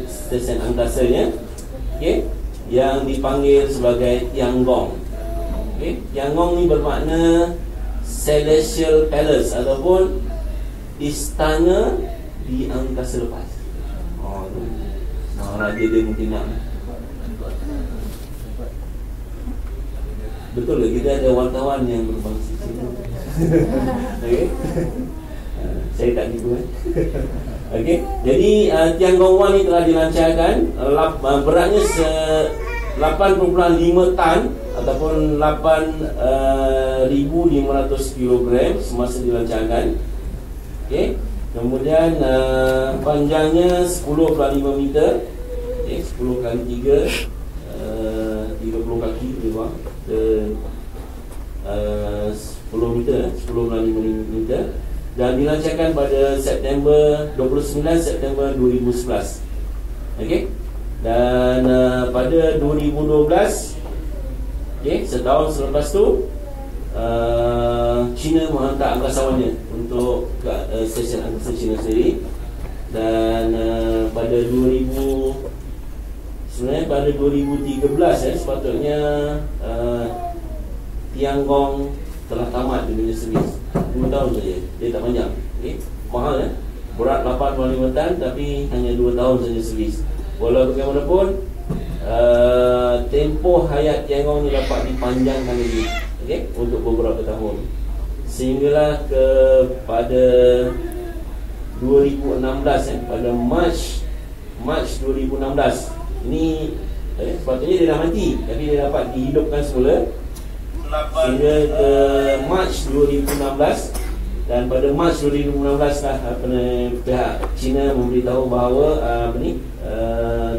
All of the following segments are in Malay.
stesen angkasanya, okey, yang dipanggil sebagai Tiangong. Okey, Tiangong ni bermakna Celestial Palace ataupun istana di angkasa lepas. Raja dia mungkin nak. Betul ke? Kita ada wartawan yang berbangsa Cina. Okey. Saya tak tipu kan. Okey. Jadi Tiangong 1 ni telah dilancarkan. Beratnya 8.5 tan ataupun 8,500 kilogram semasa dilancarkan. Okey. Kemudian panjangnya 10,5 meter. Okay, 10 kali 3 30 kaki lebih kurang 10 meter 10,5 meter, dan dilancarkan pada 29 September 2011. Okey. Dan pada 2012, okey, setahun selepas tu China menghantar angkasawannya untuk ke stesen angkasa China sendiri. Dan pada 2013 sepatutnya Tiangong telah tamat dunia servis. 2 tahun saja, dia tak panjang. Okay? Mahal berat 8,5 tan tapi hanya 2 tahun saja servis. Walau bagaimanapun tempoh hayat Tiangong ni dapat dipanjangkan lagi, okay? Untuk beberapa tahun, sehinggalah pada 2016, pada Mac 2016 ini sepatutnya dia dah mati tapi dia dapat dihidupkan semula sehingga ke Mac 2016. Dan pada Mac 2016 lah pihak China memberitahu bahawa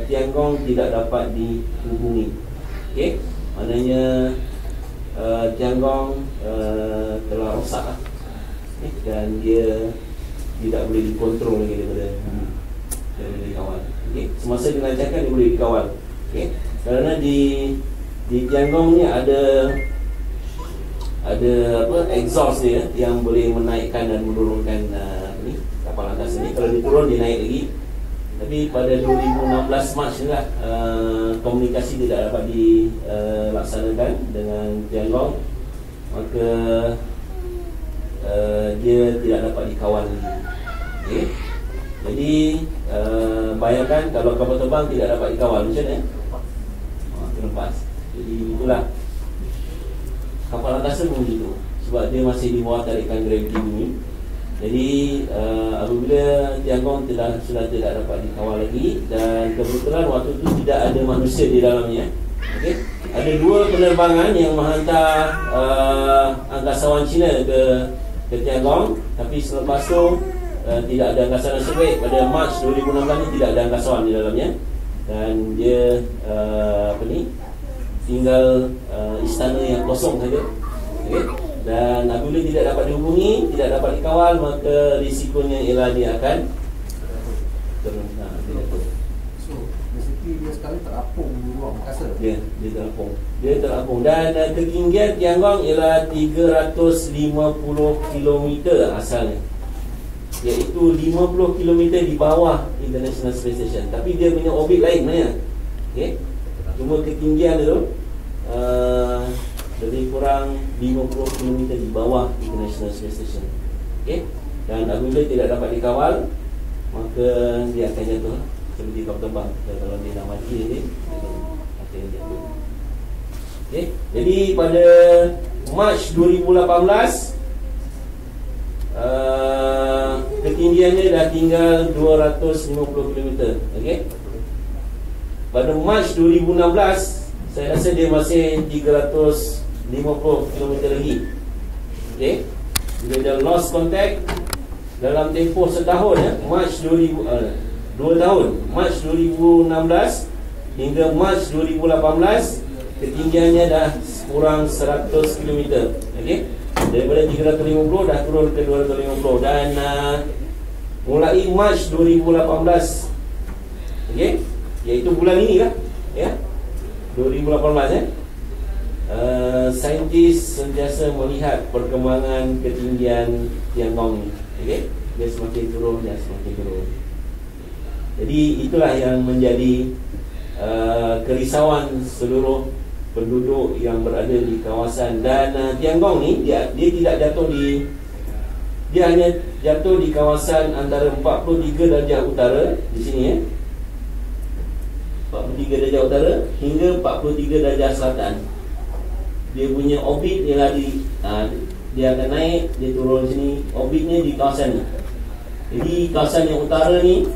Tiangong tidak dapat dihubungi. Okey, maknanya Tiangong telah rosak lah. Dan dia tidak boleh dikontrol lagi daripada dikawal. Okay. Semasa dilancarkan dia boleh dikawal. Okay. Kerana di Tiangong ni ada exhaust dia yang boleh menaikkan dan menurunkan kapal angkasa ni. Kalau dia turun dia naik lagi. Tapi pada 2016 Mac ni lah komunikasi tidak dapat dilaksanakan dengan Tiangong, maka dia tidak dapat dikawal lagi. Okay. Jadi bayangkan kalau kapal terbang tidak dapat dikawal, macam mana? Terlepas. Jadi itulah kapal angkasa pun begitu, sebab dia masih di bawah tarikan graviti bumi. Jadi apabila Tiangong sudah tidak dapat dikawal lagi, dan kebetulan waktu itu tidak ada manusia di dalamnya. Okay. Ada 2 penerbangan yang menghantar angkasawan Cina ke Tiangong, tapi selepas tu tidak ada angkasawan tersebut. Pada Mac 2016 ni tidak ada angkasawan di dalamnya, dan dia tinggal istana yang kosong saja. Okay. Dan apabila tidak dapat dihubungi, tidak dapat dikawal, maka risikonya ialah dia akan turun. So basically dia sekarang terapung di ruang angkasa. Dia terapung. Dan ketinggian Tiangong ialah 350 km asalnya, iaitu 50 km di bawah International Space Station. Tapi dia punya orbit lain mana? Okay. Cuma ketinggian itu lebih kurang 50 km di bawah International Space Station. Okay. Dan apabila tidak dapat dikawal, maka dia akan jatuh seperti kapal terbang. Kalau dia dah mati dia akan jatuh. Okay. Jadi pada Mac 2018 ketinggiannya dah tinggal 250 km. Okay. Pada Mac 2016 saya rasa dia masih 350 km lagi. Okay. Bila dia lost contact dalam tempoh setahun Mac 2 tahun, Mac 2016 hingga Mac 2018 ketinggiannya dah kurang 100 km. Okay. Daripada 350 dah turun ke 250. Dan mulai Mac 2018, okay, iaitu bulan ini lah, ya, 2018 saintis sentiasa melihat perkembangan ketinggian Tiangong ni. Okay. Dia semakin turun. Jadi itulah yang menjadi kerisauan seluruh penduduk yang berada di kawasan. Dan Tiangong ni dia tidak jatuh dia hanya jatuh di kawasan antara 43 darjah utara di sini 43 darjah utara hingga 43 darjah selatan. Dia punya orbit ialah dia akan naik, dia turun sini, orbitnya di kawasan ni. Jadi kawasan yang utara ni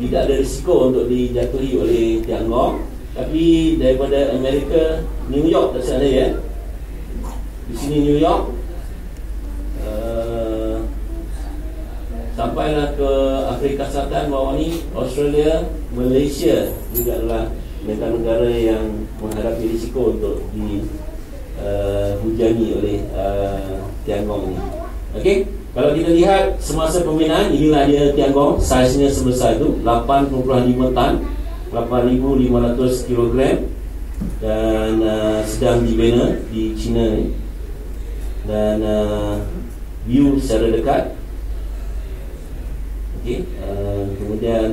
tidak ada risiko untuk dijatuhi oleh Tiangong. Tapi daripada Amerika, New York tak salah ya, di sini New York, sampailah ke Afrika Selatan bawah ni, Australia, Malaysia juga adalah negara-negara yang menghadapi risiko untuk dihujani oleh Tiangong ni. Okey, kalau kita lihat semasa pembinaan, inilah dia Tiangong, saiznya sebesar itu 8.5 tan, 8,500 kg, dan sedang dibina di China ni. Dan view secara dekat. Okey, kemudian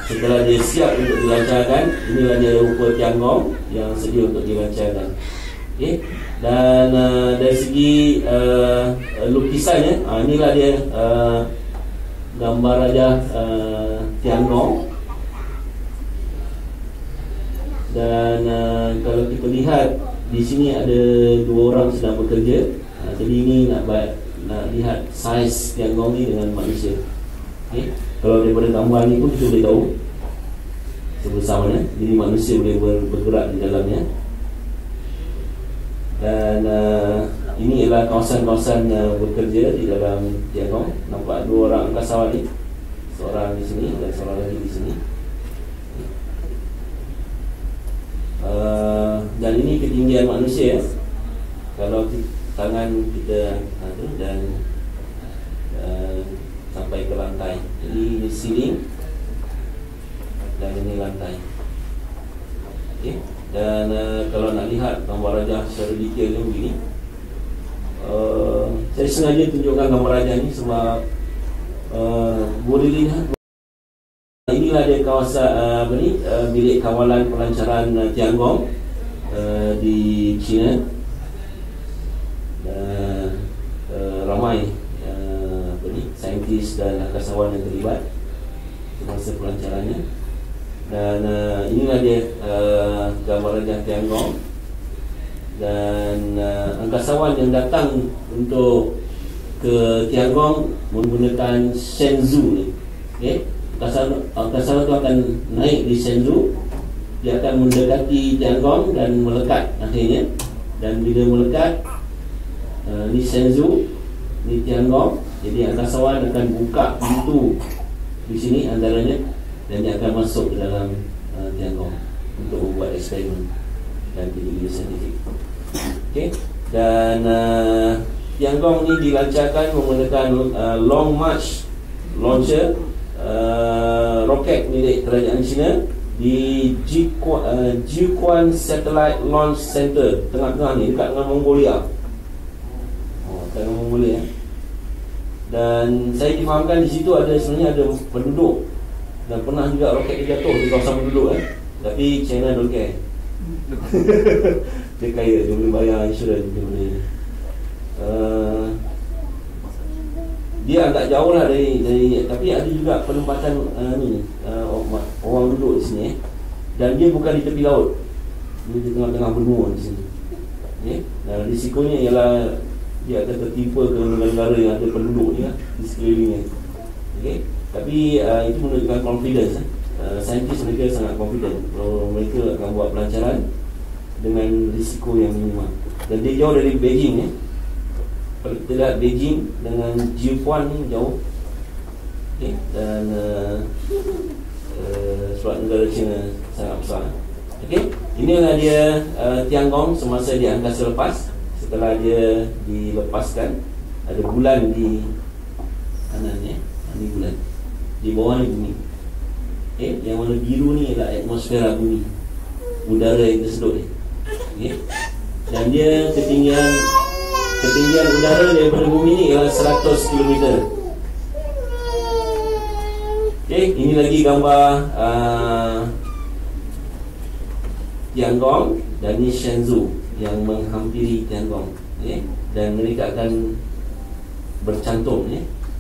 setelah dia siap untuk dilancarkan, inilah dia rupa Tiangong yang sedia untuk dilancarkan. Okey, dan dari segi lukisannya, inilah dia gambar Raja Tiangong. Dan kalau kita lihat di sini ada 2 orang sedang bekerja. Jadi ini nak lihat saiz Tiangong ni dengan manusia. Okay. Kalau daripada gambar ni pun kita boleh tahu sebesar mana. Jadi manusia boleh bergerak di dalamnya. Dan ini ialah kawasan-kawasan bekerja di dalam Tiangong. Nampak 2 orang angkasawan ni, seorang di sini dan seorang lagi di sini. Dan ini ketinggian manusia kalau tangan kita dan sampai ke lantai. Jadi ini ceiling dan ini lantai. Okay. Dan kalau nak lihat gambar raja secara detail ni begini, saya sengaja tunjukkan gambar raja ni sebab boleh lihat. Inilah dia kawasan bilik kawalan pelancaran Tiangong di China. Dan ramai saintis dan angkasawan yang terlibat semasa pelancarannya. Dan inilah dia gambar Raja Tiangong. Dan angkasawan yang datang untuk ke Tiangong menggunakan Shenzhou ni. Okay? Angkasawan itu akan naik di Shenzhou, dia akan mendekati Tiangong dan melekat akhirnya. Dan bila melekat di Shenzhou, di Tiangong, jadi angkasawan akan buka pintu di sini antaranya, dan dia akan masuk ke dalam Tiangong untuk membuat eksperimen dan video saintifik. Okay. Dan Tiangong ni dilancarkan menggunakan Long March launcher, roket milik kerajaan China di Jiuquan Satellite Launch Center, tengah-tengah ni, dekat dengan Mongolia. Tengah Mongolia. Dan saya difahamkan di situ sebenarnya ada penduduk, dan pernah juga roket dia jatuh di kawasan penduduk tapi China don't care. Dia kaya, dia boleh bayar insurans, dia boleh dia agak jauh lah dari tapi ada juga penempatan orang duduk di sini dan dia bukan di tepi laut, dia di tengah-tengah benua di sini. Dan risikonya ialah dia akan tertimpa ke negara-negara yang ada penduduk ni di sekelilingnya. Tapi itu menunjukkan confidence. Saintis mereka sangat confident kalau mereka akan buat pelancaran dengan risiko yang minimal. Dan dia jauh dari Beijing. Kalau kita lihat Beijing dengan Jiuquan ni jauh. Dan sebab negara China sangat besar. Inilah dia Tiangong semasa di angkasa lepas. Setelah dia dilepaskan, ada bulan di kanannya, ini bulan, di bawah ni bumi. Yang warna biru ni adalah atmosfera bumi, udara yang tersedut ni. Dan dia ketinggian udara daripada bumi ni ialah 100 km. Okey, ini lagi gambar Tiangong dan ini Shenzhou yang menghampiri Tiangong, dan mereka akan bercantum.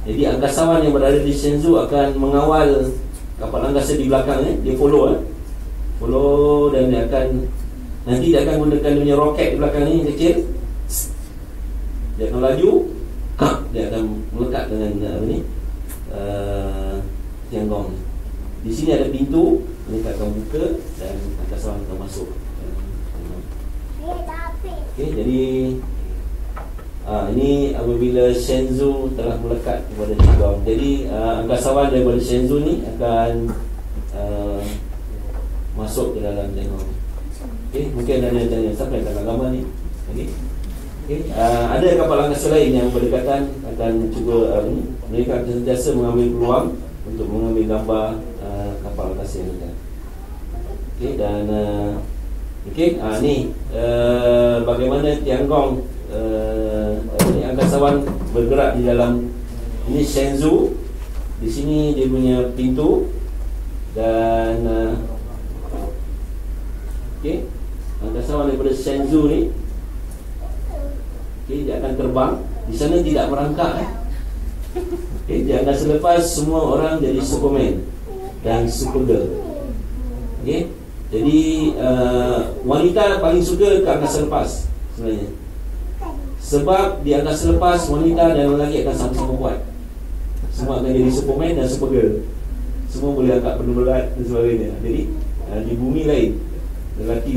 Jadi angkasawan yang berada di Shenzhou akan mengawal kapal angkasa di belakang. Dia follow dan dia akan gunakan dia punya roket di belakang ni kecil. Dia akan laju, dia akan melekat dengan Tiangong. Di sini ada pintu, mereka akan buka dan angkasawan akan masuk. Okey, jadi ini apabila Shenzhou telah melekat kepada Tiangong. Jadi angkasawan daripada Shenzhou ni akan masuk ke dalam Tiangong. Okey, mungkin ada yang tanya, siapa yang tengah gambar ni? Okey, ada kapal angkasa lain yang berdekatan akan cuba mereka akan sentiasa mengambil peluang untuk mengambil gambar kapal angkasa yang dekat. Okey, dan ni bagaimana Tiangong angkasawan bergerak di dalam ini Shenzhou. Di sini dia punya pintu dan angkasawan daripada Shenzhou ni dia akan terbang. Di sana tidak merangkak. Dia akan selepas semua orang jadi Superman dan Supergirl. Jadi wanita paling suka ke angkasa lepas sebenarnya, sebab di angkasa lepas wanita dan lelaki akan sama-sama kuat. Semua akan jadi Superman dan Supergirl. Semua boleh angkat benda berat dan sebagainya. Jadi di bumi lain lelaki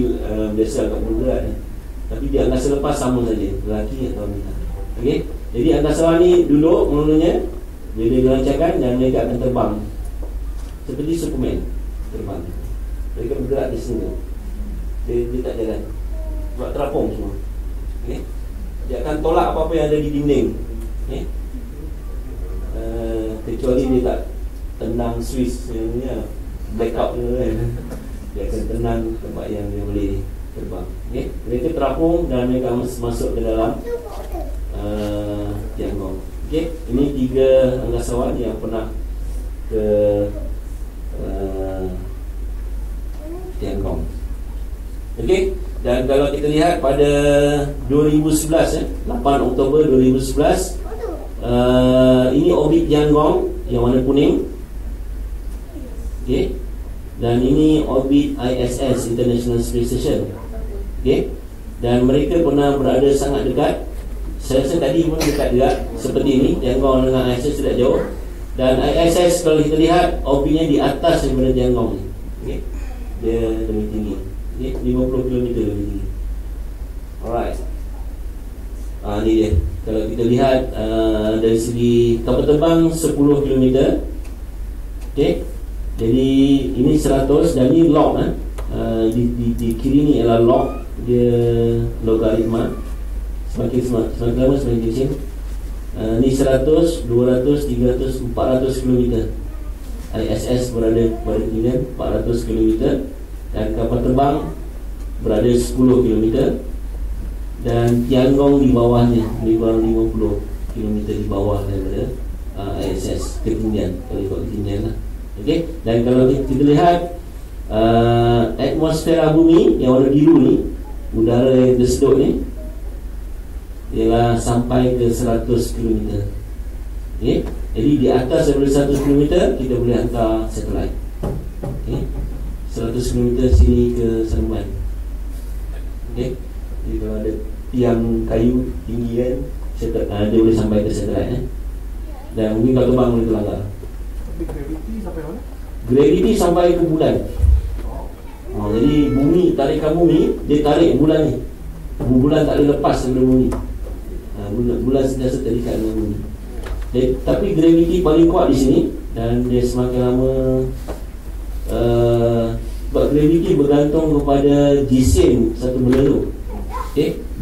biasa agak berat, tapi di angkasa lepas sama saja, lelaki atau wanita. Jadi angkasawan ni duduk mulanya, dia dilancarkan dan mereka akan terbang seperti Superman terbang. Mereka bergerak di sini. Dia tak jalan, buat terapung semua. Dia akan tolak apa-apa yang ada di dinding, kecuali dia tak tendang Swiss yang blackout kan. Dia akan tenang tempat yang dia boleh terbang. Mereka terapung dan mereka masuk ke dalam Tiangong. Ini 3 angkasawan yang pernah ke Tiangong. Dan kalau kita lihat pada 2011, 8 Oktober 2011, ini orbit Tiangong yang warna kuning. Dan ini orbit ISS, International Space Station. Dan mereka pernah berada sangat dekat. Saya rasa tadi pun dekat juga, seperti ini. Tiangong dengan ISS tidak jauh. Dan ISS kalau kita lihat orbitnya di atas daripada Tiangong. Dia lebih tinggi, 50 km lebih tinggi. Alright. Ini dia. Kalau kita lihat dari segi kapal terbang 10 km. Jadi ini 100 dan ini log. Di kiri ni ialah log. Dia logaritma. Semakin lama semakin kecil. Ini 100, 200, 300, 400 km. ISS berada pada ketinggian 400 km. Dan kapal terbang berada 10 km. Dan Tiangong di bawahnya, lebih kurang 50 km di bawah daripada ISS ketinggian. Kalau ikut ketinggian lah. Dan kalau kita lihat atmosfera bumi yang warna biru ni, udara yang tersedut ni, ialah sampai ke 100 km. Jadi di atas daripada 100 km kita boleh hantar satelit. 100 km sini ke Seremban. Jadi kalau ada tiang kayu tinggi kan, dia boleh sampai ke satelit. Dan mungkin kalau terbang boleh terlanggar. Tapi gravity sampai mana? Gravity sampai ke bulan. Jadi bumi, tarikan bumi, dia tarik bulan ni. Bulan tak boleh lepas daripada bumi. Bulan sentiasa terikat dengan bumi. Tapi gravity paling kuat di sini. Dan dia semakin lama sebab gravity bergantung kepada jisim satu benda tu.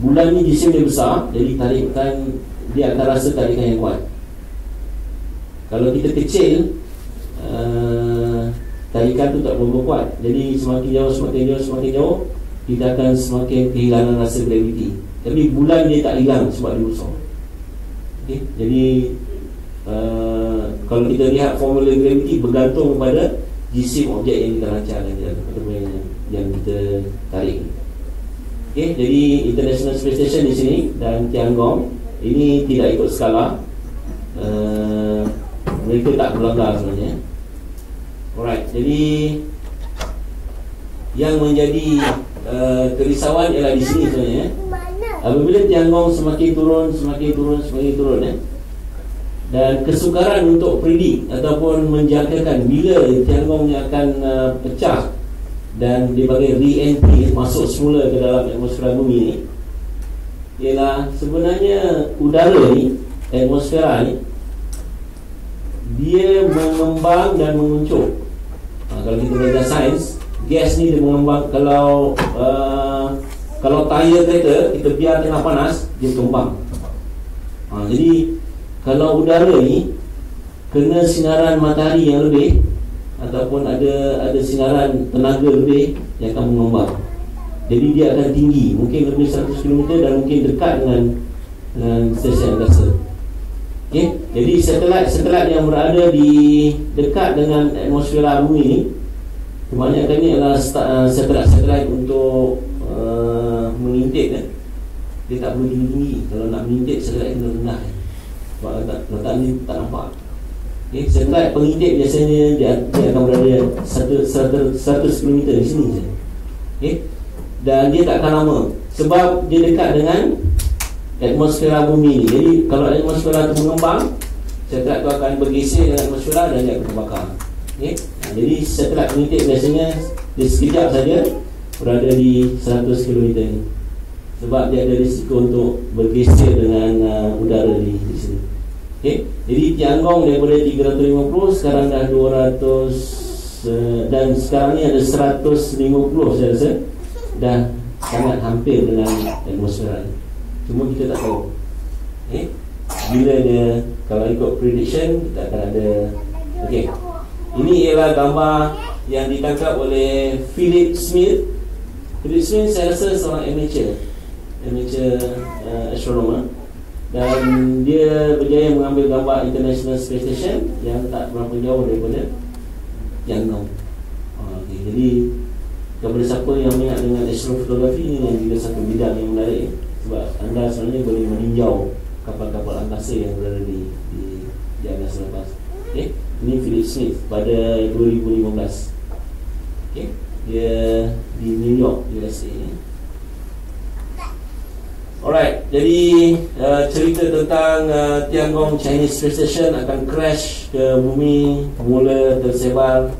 Bulan ni jisim dia besar, jadi tarikan dia akan rasa tarikan yang kuat. Kalau kita kecil, tarikan tu tak berapa kuat. Jadi semakin jauh kita akan semakin kehilangan rasa gravity. Tapi bulan dia tak hilang sebab dia besar. Jadi kalau kita lihat formula gravity bergantung kepada jisim objek yang kita lancarkan ataupun yang kita tarik. Okey, jadi International Space Station di sini dan Tiangong ini tidak ikut skala. Mereka tak berlanggar sebenarnya. Alright, jadi yang menjadi kerisauan ialah di sini sebenarnya. Apabila Tiangong semakin turun dan kesukaran untuk predik ataupun menjangkakan bila Tiangong akan pecah dan dipanggil re-entry, masuk semula ke dalam atmosfera bumi ni, ialah sebenarnya udara ni, atmosfera ni, dia mengembang dan menguncur. Kalau kita belajar sains, gas ni dia mengembang. Kalau tayar kereta kita biar tengah panas, dia kembang. Jadi kalau udara ni kena sinaran matahari yang lebih ataupun ada sinaran tenaga lebih, dia akan mengembang. Jadi dia akan tinggi, mungkin lebih 100 km dan mungkin dekat dengan stesen angkasa. Okay? Jadi satelit yang berada di dekat dengan atmosfera bumi ni, kebanyakannya adalah satelit untuk mengintip. Dia tak perlu tinggi-tinggi. Kalau nak mengintip, satelit kena rendah. Sebab letak ni tak nampak. Okay? Satelit pengintip biasanya dia akan berada 100 km di sini saja. Okay? Dan dia tak akan lama sebab dia dekat dengan atmosfera bumi ni. Jadi kalau atmosfera tu mengembang, satelit tu akan bergeser dengan atmosfera dan dia akan terbakar. Okay? Jadi satelit pengintip biasanya dia sekejap saja berada di 100 km ni, sebab dia ada risiko untuk bergeser dengan udara di sini. Okay? Jadi Tiangong daripada 350 sekarang dah 200 dan sekarang ni ada 150 saya rasa, dah sangat hampir dengan atmosfera ni. Cuma kita tak tahu bila dia, kalau ikut prediction kita akan ada. Okey, ini ialah gambar yang ditangkap oleh Philip Smith. Philip Smith saya rasa seorang amateur astronomer, dan dia berjaya mengambil gambar International Space Station yang tak berapa jauh daripada Tiangong. Okay, jadi kepada siapa yang minat dengan astrofotografi, ini juga satu bidang yang menarik, sebab anda sebenarnya boleh meninjau kapal-kapal angkasa yang berada di angkasa lepas. Okay? Ini Philip Smith pada 2015. Okay? Dia di New York, USA. Alright, jadi cerita tentang Tiangong Chinese Space Station akan crash ke bumi mula tersebar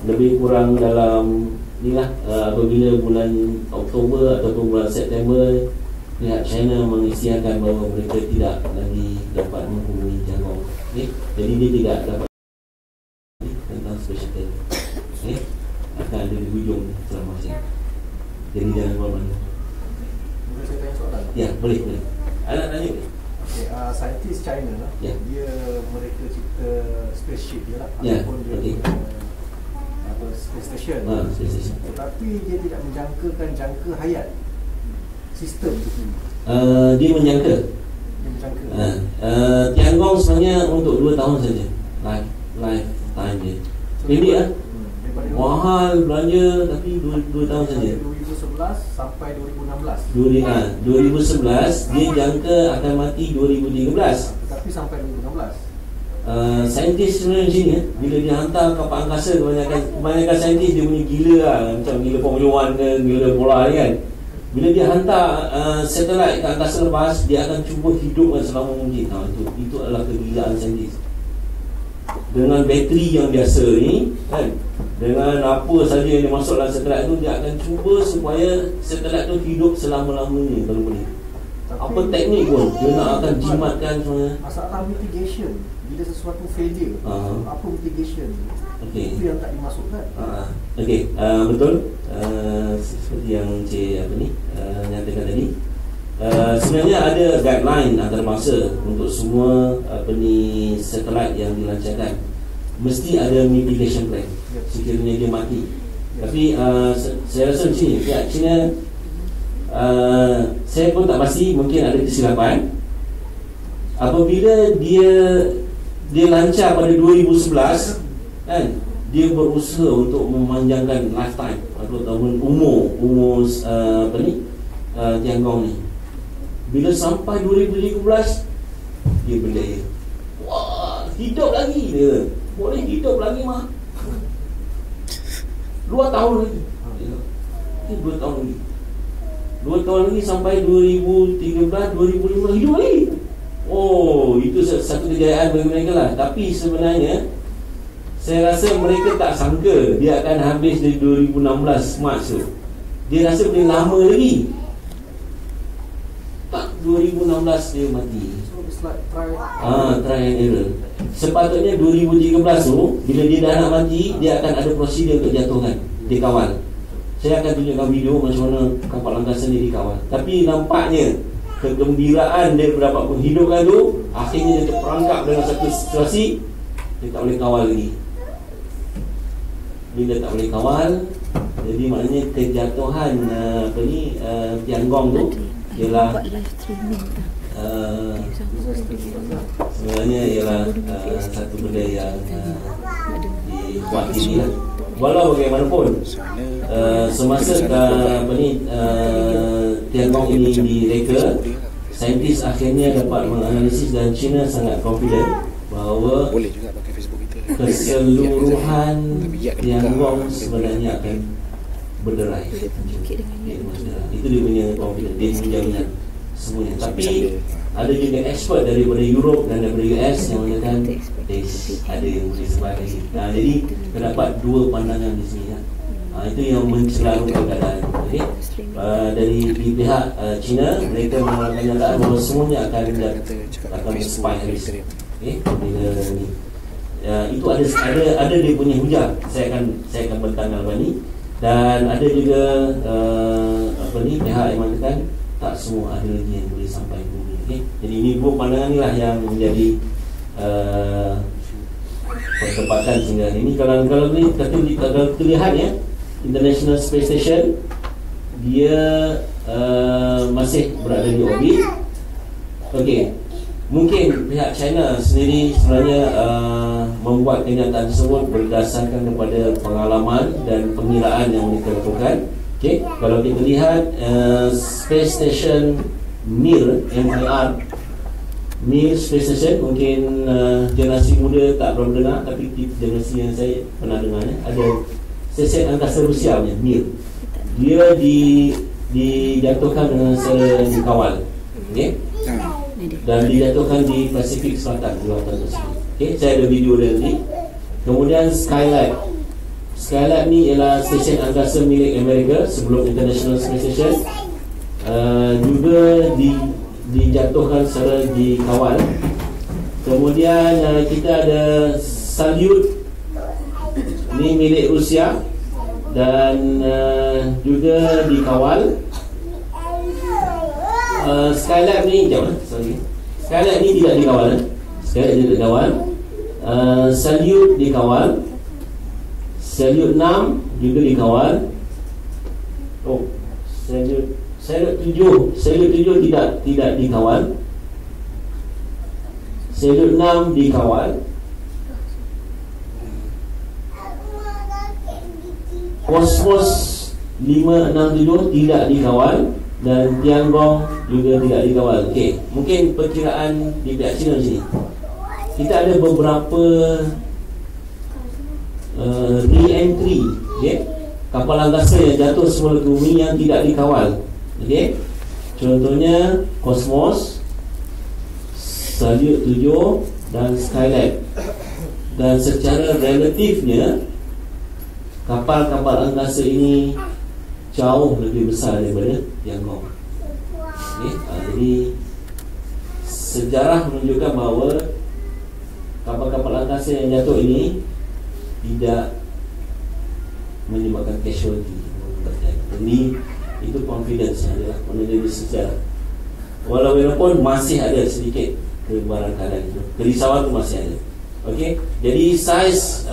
lebih kurang dalam inilah apabila bulan Oktober ataupun bulan September pihak China mengisytiharkan bahawa mereka tidak lagi dapat menghubungi Tiangong. Okay? Jadi dia tidak dapat tentang Space Shuttle. Okay? Akan ada di hujung selama masa. Jadi jangan buat mana. Boleh saya tanya soalan? Ya, boleh. Anak tanya boleh. Okay, saintis China lah, mereka cipta spaceship je lah, ataupun dia space station. Space station. Tetapi dia tidak menjangkakan jangka hayat sistem tu. Dia menjangka. Tiangong sebenarnya untuk 2 tahun saja. Lifetime dia. Ini mahal belanja, tapi 2 tahun saja. 2011 sampai 2016. 2011 dia jangka akan mati 2013. Tetapi sampai 2016. Saintis sebenarnya macam ni, bila dia hantar kapal angkasa, kebanyakan saintis dia punya gila lah, macam gila Formula 1 ke, gila bola ni kan. Bila dia hantar satelit ke angkasa lepas, dia akan cuba hidupkan selama mungkin. Itu adalah kegilaan saintis. Dengan bateri yang biasa ni kan, dengan apa saja yang masuk dalam satelit tu, dia akan cuba supaya satelit tu hidup selama-lamanya kalau boleh. Apa teknik pun dia nak akan jimatkan sebenarnya. Masalah mitigation, bila sesuatu failure, apa mitigation? Okay. Itu yang tak dimasukkan. Okey, betul. Seperti yang Encik nyatakan tadi. Sebenarnya ada guideline antarabangsa untuk semua satelit yang dilancarkan. Mesti ada mitigation plan sekiranya dia mati. Tapi saya rasa macam ni, pihak China, saya pun tak pasti, mungkin ada kesilapan. Apabila dia dia lancar pada 2011 kan, dia berusaha untuk memanjangkan lifetime ataupun umur Tiangong ni. Bila sampai 2013 dia berjaya. Wah, hidup lagi dia. Boleh hidup lagi mah. 2 tahun lagi. 2 tahun lagi. 2 tahun lagi sampai 2013, 2015 hidup lagi. Oh, itu satu kejayaan bagi mereka lah. Tapi sebenarnya saya rasa mereka tak sangka dia akan habis dari 2016 Mac tu. Dia rasa boleh lama lagi. Tak, 2016 dia mati. So it's like try and error. Sepatutnya 2013 tu, bila dia dah nak mati, dia akan ada prosedur untuk jatuhkan, dikawal. Saya akan tunjukkan video macam mana kapal angkasa ni dikawal. Tapi nampaknya kegembiraan dia berdapat menghidupkan tu, akhirnya dia terperangkap dengan satu situasi dia tak boleh kawal lagi. Bila tak boleh kawal, jadi maknanya kejatuhan Tiangong tu ialah sebenarnya ialah satu benda yang dikuatiri lah. Walau bagaimanapun semasa Tiangong ini direka, saintis akhirnya dapat menganalisis dan China sangat confident bahawa keseluruhan Tiangong sebenarnya akan berderai. Itu dia punya confident, dia menjamin semuanya. Tapi ada juga expert daripada Europe dan daripada US yang mengatakan ada yang boleh survive lagi. Jadi terdapat dua pandangan di sini. Itu yang mencelarutkan keadaan. Okay? Dari pihak China, mereka mengeluarkan kenyataan bahawa semuanya akan survive habis. Okay? Itu ada dia punya hujah. Saya akan bertanya lepas ni. Dan ada juga pihak yang mengatakan tak semua ada lagi yang boleh sampai bumi. Okay? Jadi ini dua pandangan inilah yang menjadi pertempatan sehingga hari ini. Kalau kita lihat ya, International Space Station dia masih berada di orbit. Okey, mungkin pihak China sendiri sebenarnya membuat kenyataan tersebut berdasarkan kepada pengalaman dan pengiraan yang mereka lakukan. Okay. Kalau kita lihat Space Station Mir, Mir Space Station, mungkin generasi muda tak pernah dengar, tapi generasi yang saya pernah dengar ada stesen angkasa Rusia punya Mir. Dia dijatuhkan dengan secara dikawal. Okay. Dan dijatuhkan di Pasifik Selatan, di lautan Pasifik. Okay. Saya ada video dia nanti. Kemudian Skylab ni ialah stesen angkasa milik Amerika sebelum International Space Station, juga dijatuhkan secara dikawal. Kemudian kita ada Salyut, ni milik Rusia dan juga dikawal. Skylab ni Skylab ni tidak dikawal. Salyut dikawal. Salyut 6 juga dikawal. Salyut 7 tidak dikawal. Salyut 6 dikawal. Cosmos 567 tidak dikawal. Dan Tiangong juga tidak dikawal. Okey, mungkin perkiraan di pihak China sini. Kita ada beberapa re-entry, okay? Kapal angkasa yang jatuh semula ke bumi yang tidak dikawal. Okay? Contohnya Cosmos, Salyut 7 dan Skylab. Dan secara relatifnya kapal-kapal angkasa ini jauh lebih besar daripada Tiangong. Okay? Jadi sejarah menunjukkan bahawa kapal-kapal angkasa yang jatuh ini tidak menyebabkan casualty. Ini itu confidence adalah menjadi sejarah. Walaupun masih ada sedikit kebarangkalan itu, kerisauan itu masih ada. Okey, jadi size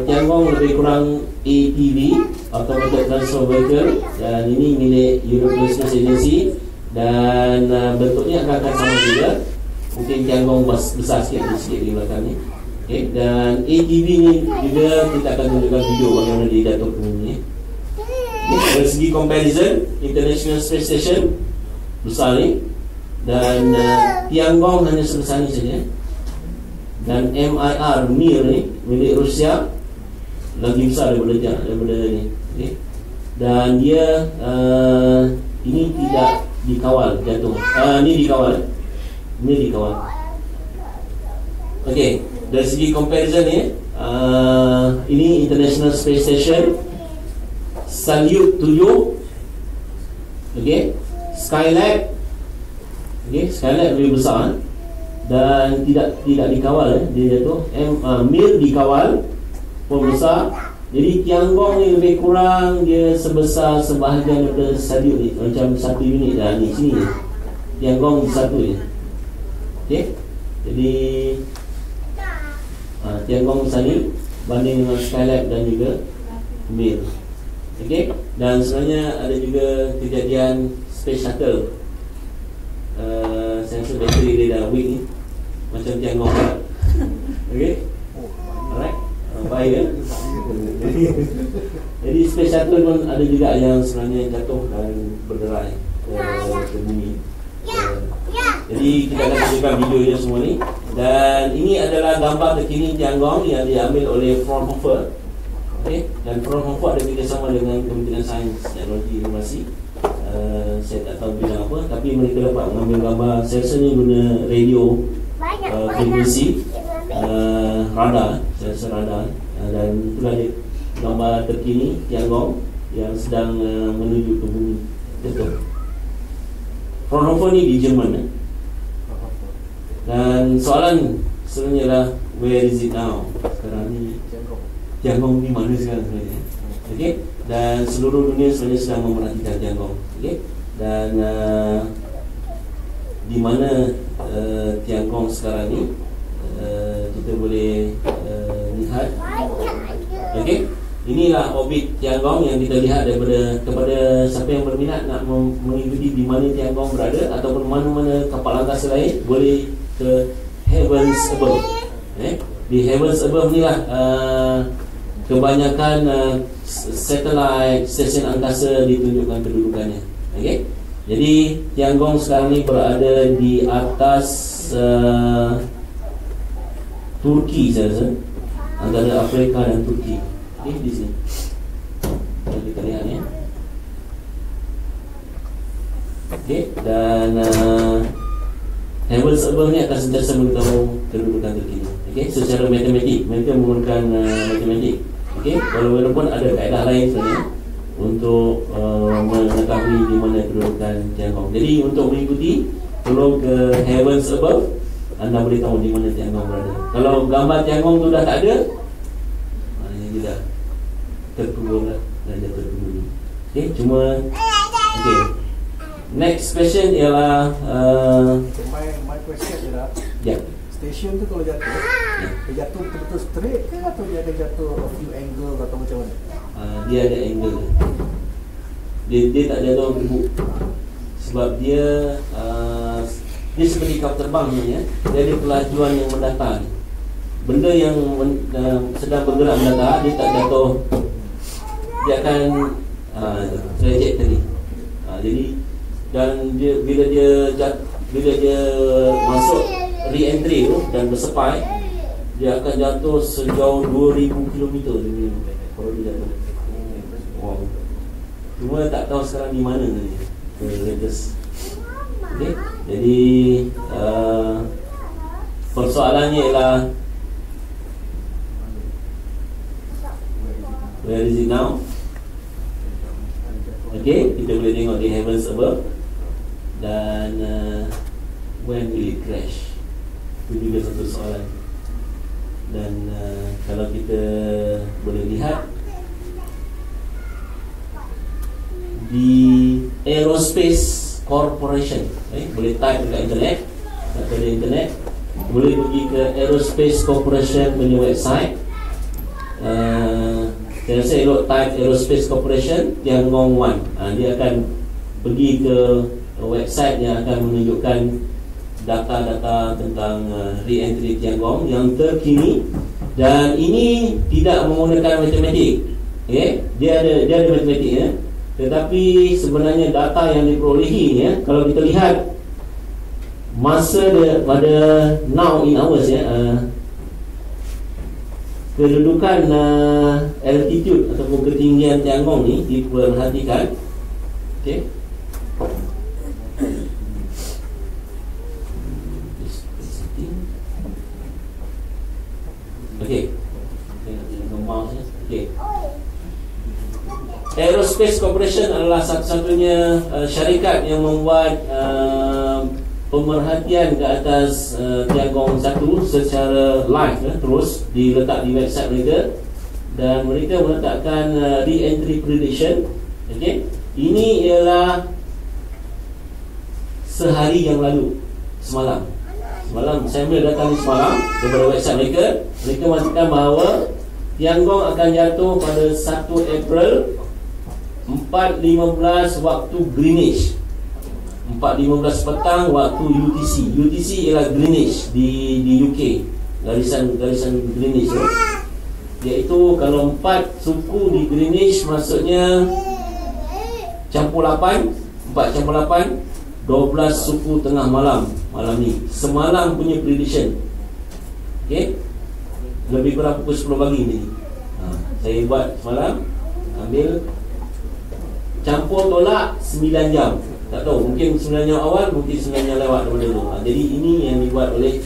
Tiangong lebih kurang ATV, Automated Transfer Vehicle, dan ini milik European Space Agency dan bentuknya akan sama juga. mungkin Tiangong besar sikit di belakang ni. Okay. Dan ATV ni juga kita akan tunjukkan video bagaimana dia jatuh ke bumi. Dari segi comparison, International Space Station besar ni, dan Tiangong hanya sebesar ni saja. Dan Mir ni milik Rusia lagi besar daripada ni. Okay. Dan dia ini tidak dikawal jatuh. Ni dikawal. Okey, dari segi comparison ni, ini International Space Station, Salyut 7. Okey, Skylab. Okey, Skylab lebih besar dan tidak dikawal dia jatuh. Mir dikawal pun besar. Jadi Tiangong ni lebih kurang dia sebesar sebahagian daripada Salyut ni, macam 1 unit dah ni sini. Tiangong satu je. Okey. Jadi Tiangong besar ni banding dengan Skylab dan juga Mir. Okey. Dan sebenarnya ada juga kejadian Space Shuttle. Saya rasa bateri dia dah weak ni, macam Tiangong pula. Okey. Alright. Baik. Jadi Space Shuttle pun ada juga yang sebenarnya jatuh dan berderai ke bumi. Jadi kita akan tunjukkan videonya semua ni. Dan ini adalah gambar terkini Tiangong yang diambil oleh Fraunhofer. Okay. Dan Fraunhofer ada kerjasama dengan Kementerian Sains, Teknologi, Inovasi. Saya tak tahu bidang apa, tapi mereka dapat mengambil gambar. Saya rasa ni guna radio frekuensi, radar. Saya rasa radar. Dan itulah dia gambar terkini Tiangong yang sedang menuju ke bumi. Betul. Fraunhofer ni di Jerman. Dan soalan sebenarnya lah, where is it now? Sekarang ni Tiangong ni mana sekarang sebenarnya? Okey. Dan seluruh dunia sebenarnya sedang memerhatikan Tiangong. Okey. Dan di mana Tiangong sekarang ni, kita boleh lihat. Okey. Inilah orbit Tiangong yang kita lihat kepada siapa yang berminat nak mengikuti di mana Tiangong berada ataupun mana-mana kapal angkasa lain, boleh ke Heavens Above. Di Heavens Above ni lah kebanyakan satellite stesen angkasa ditunjukkan kedudukannya. Okey. Jadi Tiangong sekarang ni berada di atas Turki, saya rasa, antara Afrika dan Turki. Di sini. Kita lihat ni. Okey, dan Heavens Above ni akan sentiasa memberitahu kedudukan terkini. Okey, secara matematik, mereka menggunakan matematik. Okey, walaupun ada kaedah lain sebenarnya untuk mengetahui di mana kedudukan Tiangong. Jadi untuk mengikuti, tolong ke Heavens Above, anda boleh tahu di mana Tiangong berada. Kalau gambar Tiangong tu dah tak ada, dia dah terkubur lah dan jatuh ke bumi. Okay, cuma okay. Next question ialah my question ialah, station tu kalau jatuh, dia jatuh betul-betul straight ke atau dia ada jatuh a few angle atau macam mana? Dia ada angle. Dia tak jatuh gebuk. Sebab dia seperti kapal terbang ni, dia ada kelajuan yang mendatar. Benda yang sedang bergerak mendatar, dia tak jatuh, dia akan trajectory. Jadi dan dia bila dia masuk re-entry tu dan bersepai, dia akan jatuh sejauh 2000 km kalau dia jatuh. Wow. Cuma tak tahu sekarang di mana ni. Okay. Jadi persoalannya ialah, where is it now? Okay, kita boleh tengok di Heavens Above. Dan when will it crash? Itu juga satu soalan. Dan kalau kita boleh lihat di Aerospace Corporation, boleh type dekat internet, atau di internet, boleh pergi ke Aerospace Corporation punya website. Saya rasa elok type Aerospace Corporation Tiangong 1. Dia akan pergi ke website yang akan menunjukkan data-data tentang re-entry Tiangong yang terkini, dan ini tidak menggunakan matematik. Okay? Dia ada matematik ya. Tetapi sebenarnya data yang diperolehi ya, kalau kita lihat masa pada now in hours ya, kedudukan altitude ataupun ketinggian Tiangong ni diperhatikan. Okey. Okey. Okey. Aerospace Corporation adalah satu-satunya syarikat yang membuat pemerhatian ke atas Tiangong 1 secara live terus diletak di website mereka, dan mereka meletakkan re-entry prediction. Okey, ini ialah sehari yang lalu, semalam saya ambil data ni semalam daripada website mereka. Mereka mengatakan bahawa Tiangong akan jatuh pada 1 April 4.15 waktu Greenwich, 4.15 petang waktu UTC. UTC ialah Greenwich di UK, garisan Greenwich tu. Iaitu kalau 4 suku di Greenwich, maksudnya campur 8, 4 campur 8, 12 suku tengah malam ni. Semalam punya prediction. Okey, lebih kurang pukul 10 pagi ni. Saya buat semalam, ambil campur tolak 9 jam. Tak tahu, mungkin 9 jam awal, mungkin 9 jam lewat daripada tu. Jadi ini yang dibuat oleh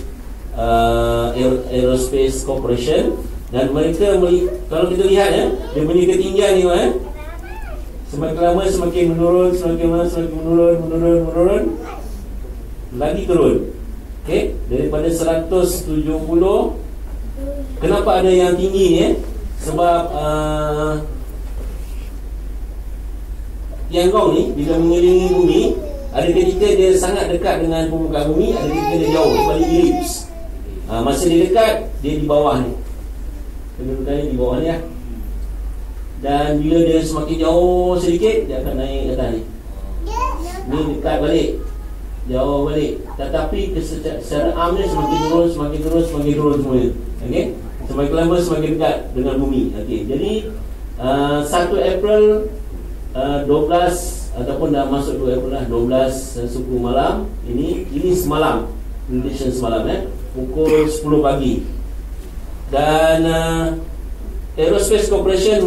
Aerospace Corporation. Dan mereka, kalau kita lihat dia punya ketinggian ni semakin lama semakin menurun, semakin menurun, lagi turun. Okey, daripada 170. Kenapa ada yang tinggi ni? Sebab Tiangong ni bila mengelilingi bumi, ada ketika dia sangat dekat dengan permukaan bumi, ada ketika dia jauh, dia balik ellipse. Masa dia dekat, dia di bawah ni, kedudukannya di bawah ni lah. Dan bila dia semakin jauh sedikit, dia akan naik ke atas ni. Ni dekat balik, jauh balik. Tetapi secara arm dia semakin turun semuanya. Okey, semakin lama semakin dekat dengan bumi. Okey, jadi 1 April 12 ataupun dah masuk 2 April lah, 12 suku malam. Ini semalam, prediction semalam pukul 10 pagi. Dan Aerospace Corporation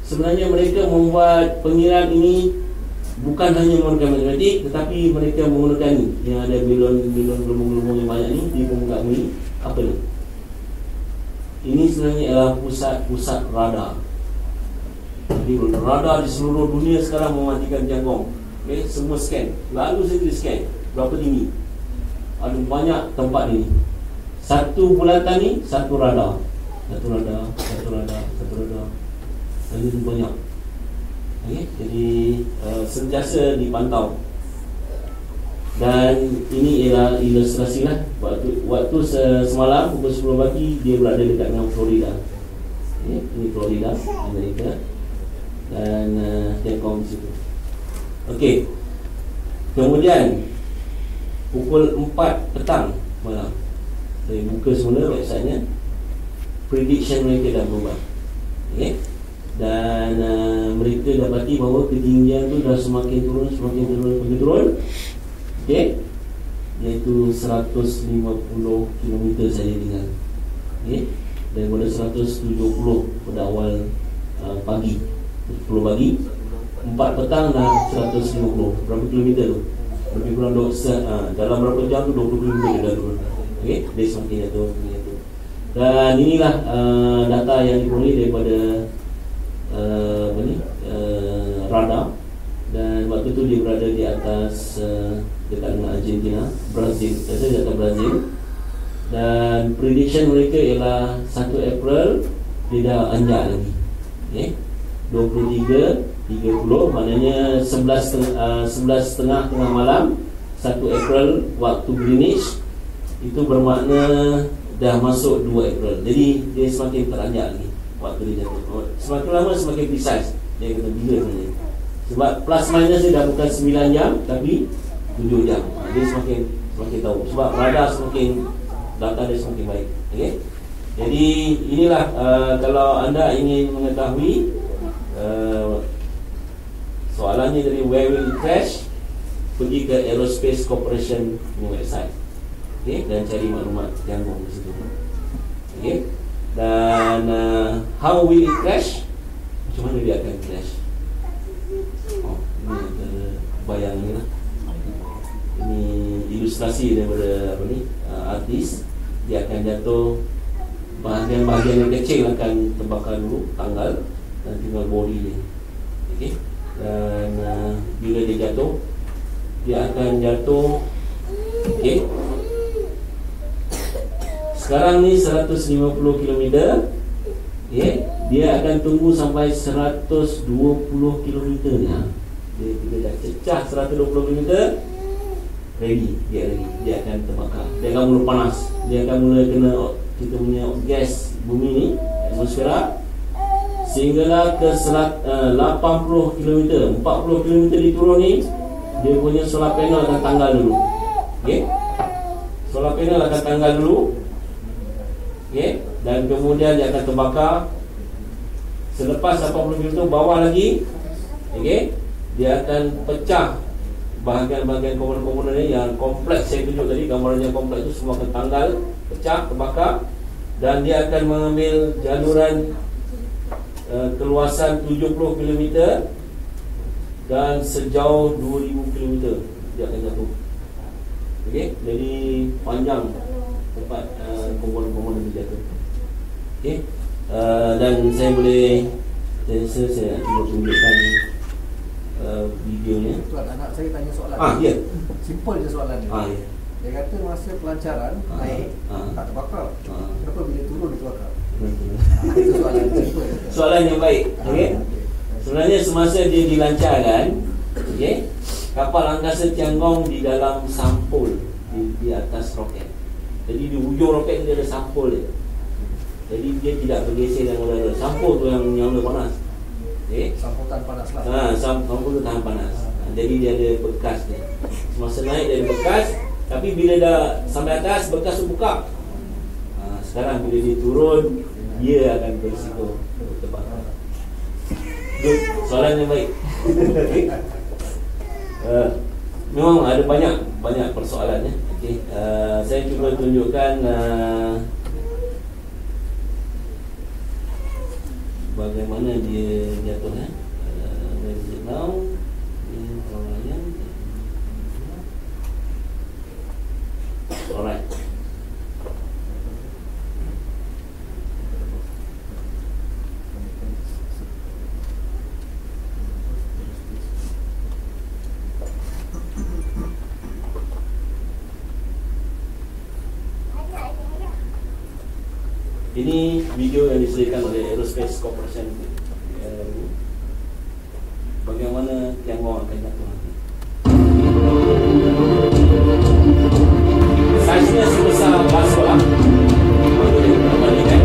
sebenarnya mereka membuat pengiraan ini bukan hanya menggunakan matematik, tetapi mereka menggunakan ni yang ada balon gelembung yang banyak ni di permukaan bumi. Apa ni? Ini sebenarnya adalah pusat radar. Jadi radar di seluruh dunia sekarang mematikan Tiangong. Okay, semua scan. Lalu saja scan berapa tinggi. Ada banyak tempat ni. Satu bulatan ni satu radar. Dan itu banyak. Okay, jadi sentiasa dipantau. Dan ini ialah ilustrasi lah. Waktu semalam pukul 10 pagi dia berada dekat dengan Florida. Okay, ini Florida, Amerika. Dan Tiangong di situ. Okey. Kemudian pukul 4 petang malam, saya buka semula website-nya. Prediction mereka dah berubah. Okey. Dan mereka dapati bahawa ketinggian tu dah semakin turun. Okey. Iaitu 150 km saja tinggal. Okey. Daripada 170 pada awal pagi, 10 pagi, 4 petang dah 150. Berapa kilometer tu? Lebih kurang dalam berapa jam tu 20 kilometer dia dah turun. Okey, dia semakin jatuh. Dan inilah data yang diperoleh daripada radar. Dan waktu tu dia berada di atas dekat dengan Argentina, Brazil. Saya di atas Brazil. Dan prediction mereka ialah 1 April dia dah anjak lagi. Okey. 23, 30, maknanya 11 tengah malam 1 April waktu Greenwich. Itu bermakna dah masuk 2 April. Jadi dia semakin teranjak lagi waktu dia jatuh. Semakin lama semakin precise. Dia kata bila sebenarnya. Sebab plus minus dia dah bukan 9 jam tapi 7 jam. Dia semakin semakin tahu. Sebab radar semakin, data dia semakin baik. Okay? Jadi inilah kalau anda ingin mengetahui soalannya dari where will it crash, pergi ke Aerospace Corporation punya website, okay? Dan cari maklumat Tiangong di situ. Okay? Dan how will it crash? Macam mana dia akan crash? Ini ada bayang ni lah. Ini ilustrasi daripada apa ni, artis. Dia akan jatuh, bahagian-bahagian yang kecil akan terbakar dulu, tanggal, dan tinggal body dia. Okay? Dan bila dia jatuh, dia akan jatuh, okay? Sekarang ni 150 km, okay? Dia akan tunggu sampai 120 km nya. Dia dah cecah 120 km, ready, dia akan terbakar. Dia akan mula panas. Dia akan mula kena kita punya gas bumi ni, atmosfera, sehinggalah ke 80 km, 40 km diturun ni, dia punya solar panel akan tanggal dulu. Okay? Solar panel akan tanggal dulu. Okay? Dan kemudian dia akan terbakar. Selepas 80 km bawah lagi, okay? Dia akan pecah bahagian-bahagian komponen-komponen ni yang kompleks. Saya tunjuk tadi gambaran yang kompleks itu semua akan tanggal, pecah, terbakar. Dan dia akan mengambil jaluran keluasan 70 km dan sejauh 2000 km dia akan jatuh. Okey, jadi panjang tempat komponen-komponen dia jatuh. Okey, dan saya boleh saya cuba tunjukkan videonya. Tuan, anak saya tanya soalan. Ya. Simple je soalan ni. Ya. Dia kata masa pelancaran naik tak terbakar. Kenapa bila turun dia terbakar? Itu soalan simple. Soalan yang baik. Okey. Sebenarnya semasa dia dilancarkan, okey, kapal angkasa Tiangong di dalam sampul di atas roket. Jadi di hujung roket dia ada sampul dia. Jadi dia tidak bergeser dengan udara. Sampul tu yang nyala panas. Okey. Sampul tahan panas lah. Sampul tu tahan panas. Jadi dia ada bekas dia. Semasa naik dia ada bekas, tapi bila dah sampai atas bekas tu buka. Sekarang bila dia turun, dia akan berisiko terbakar. Good, soalan yang baik. Memang ada banyak persoalan ya. Okay. Saya cuba tunjukkan bagaimana dia jatuh ya. Where is it now? Alright. Ini video yang disediakan oleh Aerospace Corporation. Bagaimana Tiangong akan jatuh nanti. Saiznya sebesar bas sekolah. Boleh berbandingkan.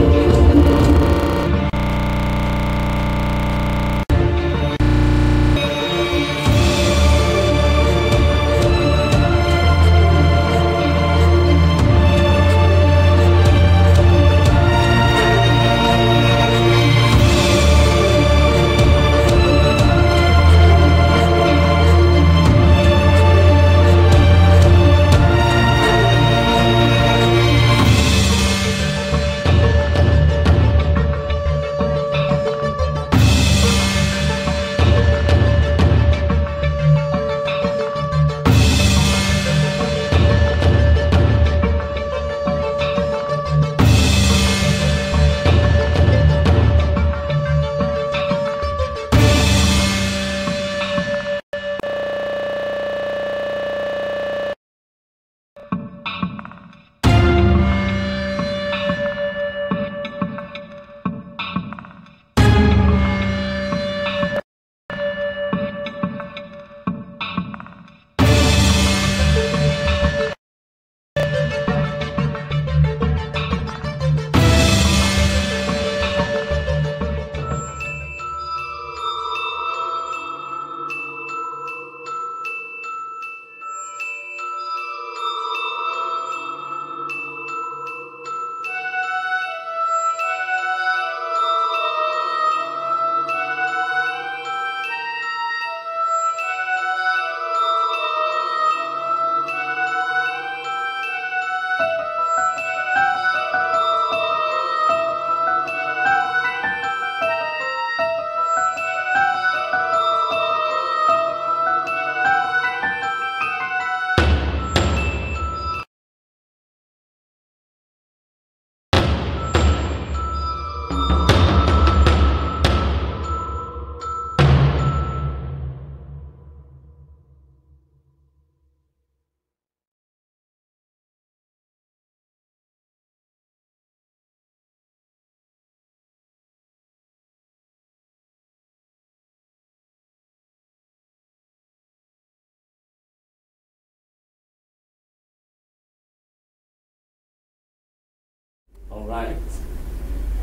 Alright,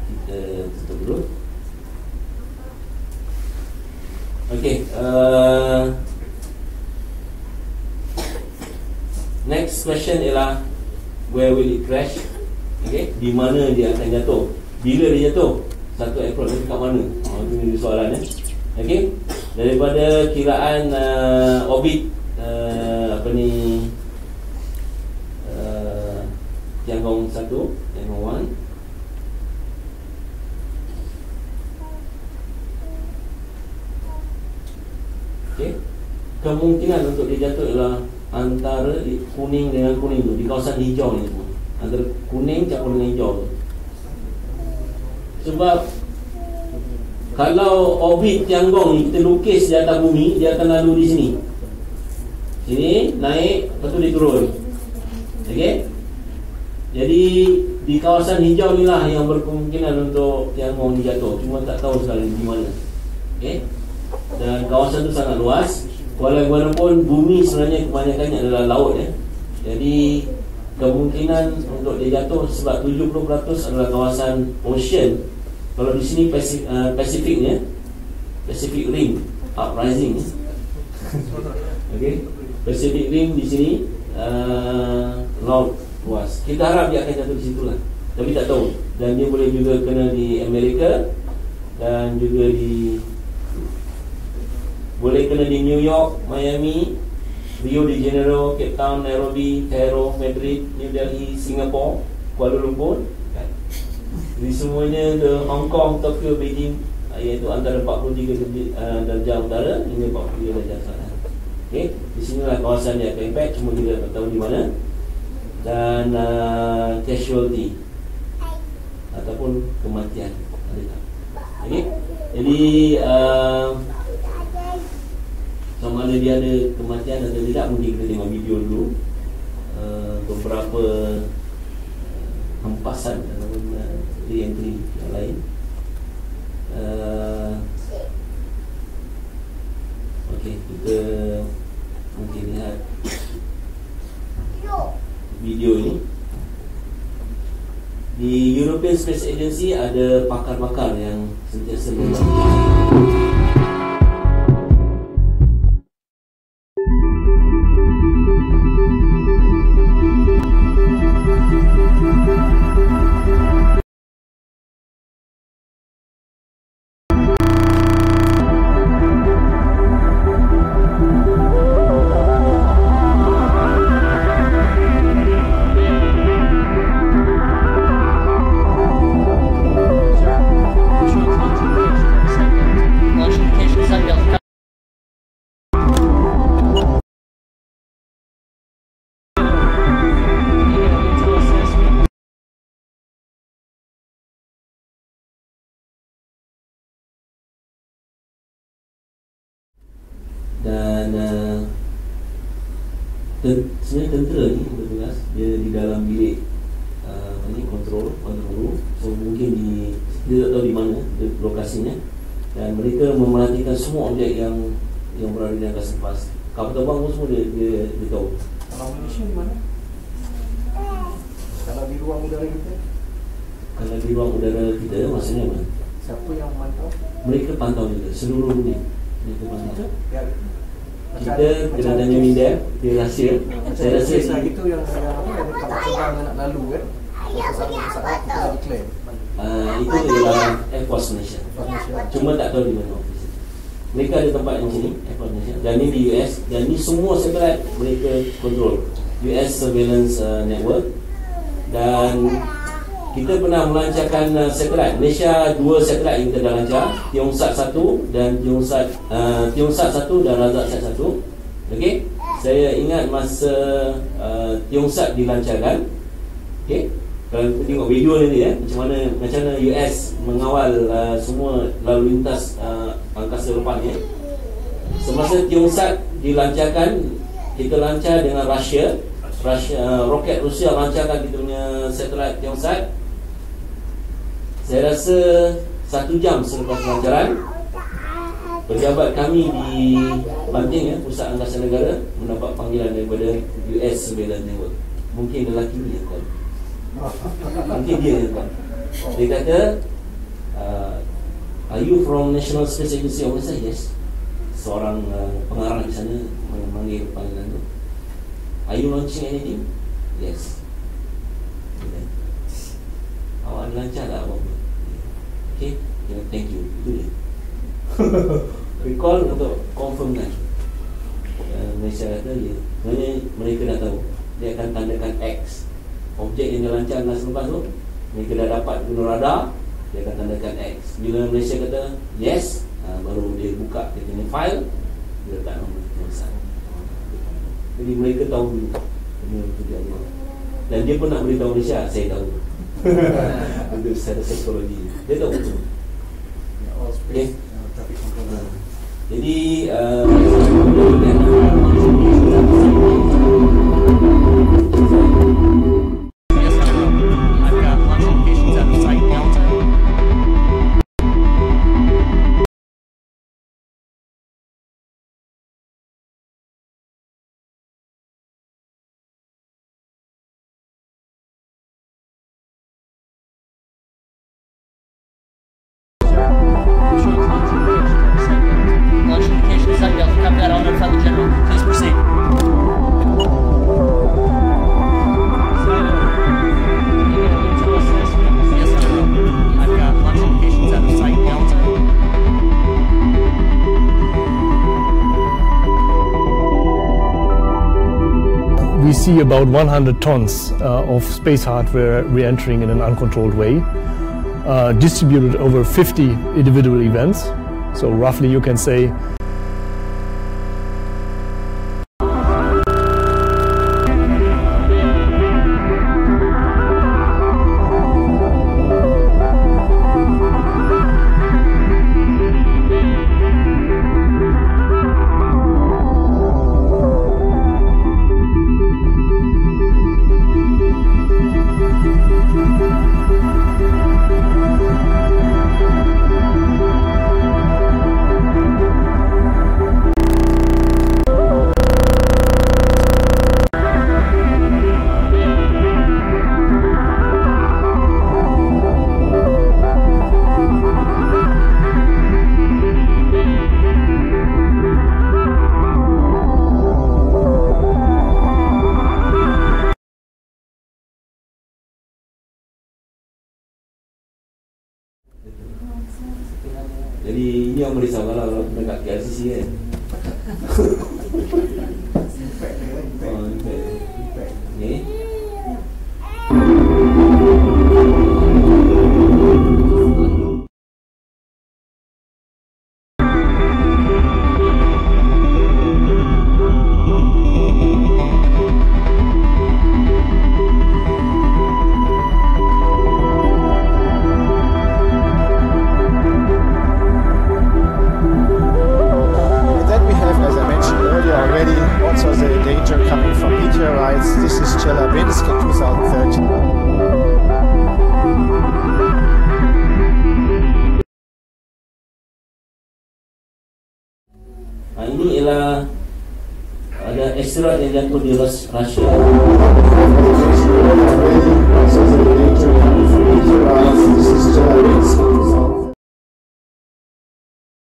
kita tutup dulu. Okay, next question ialah where will it crash? Okay, di mana dia akan jatuh? Bila dia jatuh? 1 April nanti kat mana? Itu soalan Okay, daripada kiraan orbit Tiangong 1, Tiangong 1. Okay, kemungkinan untuk dia jatuh ialah antara kuning dengan kuning tu, di kawasan hijau ni semua. Antara kuning campur dengan hijau tu. Sebab kalau orbit Tiangong ni kita lukis di atas bumi, dia akan lalu di sini. Sini naik, lepas tu dia turun. Okey. Jadi di kawasan hijau ni lah yang berkemungkinan untuk Tiangong ni jatuh. Cuma tak tahu sekarang di mana. Okey. Dan kawasan tu sangat luas. Walaupun bumi sebenarnya kebanyakannya adalah laut Jadi kemungkinan untuk dia jatuh sebab 70% adalah kawasan ocean. Kalau di sini Pacificnya, Pacific Ring uprising. Okey. Pacific Ring di sini laut luas. Kita harap dia akan jatuh di situ lah. Tapi tak tahu. Dan dia boleh juga kena di Amerika dan juga boleh kena di New York, Miami, Rio de Janeiro, Cape Town, Nairobi, Cairo, Madrid, New Delhi, Singapore, Kuala Lumpur kan? Jadi semuanya ke Hong Kong, Tokyo, Beijing, iaitu antara 43 darjah utara hingga 43 darjah selatan. Okay? Di sinilah kawasan dia akan impact. Cuma kita tak tahu di mana. Dan casualty ataupun kematian ada tak? Okay? Jadi sama ada dia ada kematian atau tidak, mungkin kita tengok video dulu. Beberapa hempasan ataupun re-entry yang lain. Okey, kita mungkin lihat video ini. Di European Space Agency ada pakar-pakar yang sentiasa dan sebenarnya tentera ni bertugas dia di dalam bilik ini kontrol room. So mungkin dia tak tahu di mana lokasinya, dan mereka memerhatikan semua objek yang berada di angkasa lepas. Kapal terbang pun semua dia tahu. Kalau Malaysia di mana? Kalau di ruang udara kita? Kalau di ruang udara kita maksudnya mana? Siapa yang memantau? Mereka pantau juga seluruh dunia. Mereka pantau. Ya. Kita kena tanya Mindef, dia rahsia. Saya rasa itu yang kapal terbang nak lalu kan. Pesawat kita dah declare. Itu ialah Air Force Malaysia. Cuma tak tahu di mana office. Mereka ada tempat di sini, Air Force Malaysia. Dan ni di US. Dan ni semua satelit mereka control. US Surveillance Network. Dan kita pernah melancarkan satelit. Malaysia 2 satelit yang kita dah lancar, Tiongsak 1 dan Tiongsak 1 dan Razak 1. Okey. Saya ingat masa Tiongsak dilancarkan. Okey. Kalau kita tengok video ni macam mana US mengawal semua lalu lintas angkasa lepas ni. Semasa Tiongsak dilancarkan, kita lancar dengan Rusia, roket Rusia lancarkan kita punya satelit Tiongsak. Saya rasa 1 jam selepas pelancaran, pejabat kami di Banting Pusat Angkasa Negara mendapat panggilan daripada US Surveillance Network. Mungkin lelaki ni Mungkin dia tuan. Dia kata, are you from National Space Agency? Orang saya, yes. Seorang pengarah di sana memanggil panggilan tu. Are you launching anything? Yes. Awak lancar tak apa-apa? Okay, thank you. Itu dia. Recall untuk confirmkan. Malaysia kata ya. Sebenarnya mereka dah tahu. Dia akan tandakan X. Objek yang dia lancar nak selepas tu, mereka dah dapat guna radar, dia akan tandakan X. Bila Malaysia kata yes, baru dia buka dia punya file, dia letak nombor tulisan. Jadi mereka tahu benda tu dia ada. Dan dia pun nak beritahu Malaysia, saya tahu. Itu secara psikologi. Dia tahu betul. Okay. Jadi we see about 100 tons of space hardware re-entering in an uncontrolled way, distributed over 50 individual events. So roughly you can say jadi ini yang merisau kalau dekat KLCC kan. Okay. Also the danger coming from meteorites. This is Chelyabinsk in 2013. Ini ialah ada asteroid yang jatuh di Rusia. Also the danger coming from meteorites. This is Chelyabinsk in 2013.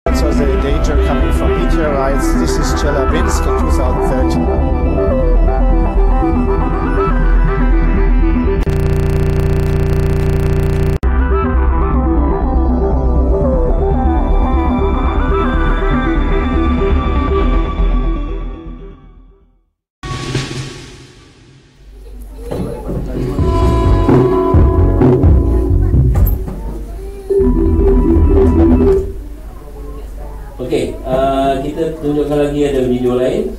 Also the danger coming from meteorites. This is Chelyabinsk in 2013. Okey, kita tunjukkan lagi ada video lain.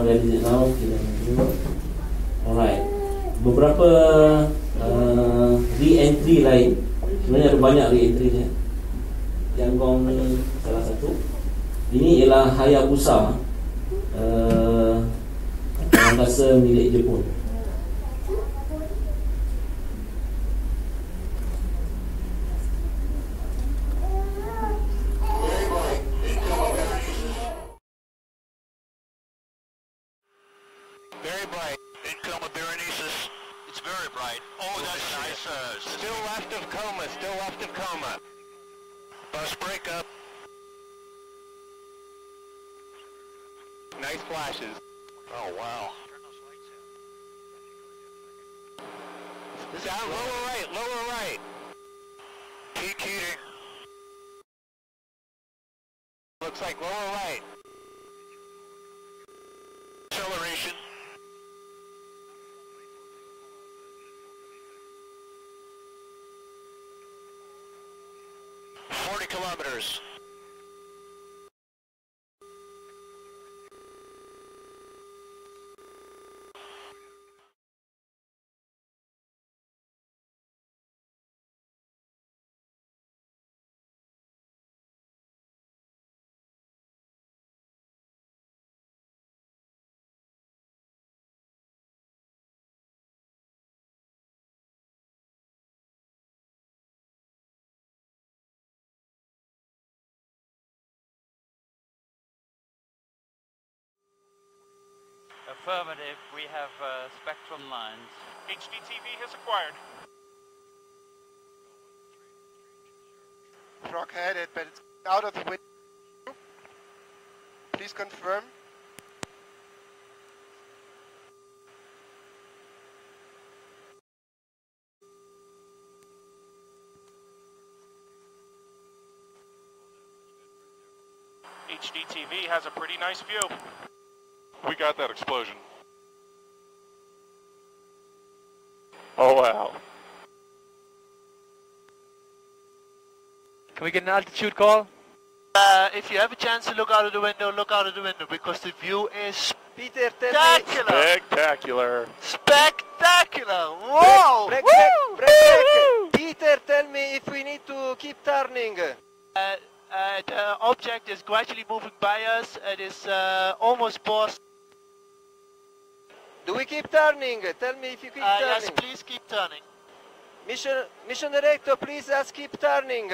Where is it now? Alright, beberapa re-entry lain. Sebenarnya ada banyak re-entry nya. Tiangong ni salah satu. Ini ialah Hayabusa, angkasa milik Jepun. Very bright. Income of Berenices. It's very bright. still left in coma. Bus breakup. Nice flashes. Oh, wow. Down lower right, lower right. Peak heating. Looks like lower right. Acceleration. 40 kilometers. Affirmative, we have spectrum lines. HDTV has acquired. Frog headed, but it's out of the window. Please confirm. HDTV has a pretty nice view. We got that explosion. Oh wow. Can we get an altitude call? If you have a chance to look out of the window, look out of the window because the view is spectacular. Spectacular. Spectacular. Whoa! Break. Peter, tell me if we need to keep turning. The object is gradually moving by us. It is almost past. Do we keep turning? Tell me if you keep turning. Yes, please keep turning. Mission director, please ask keep turning.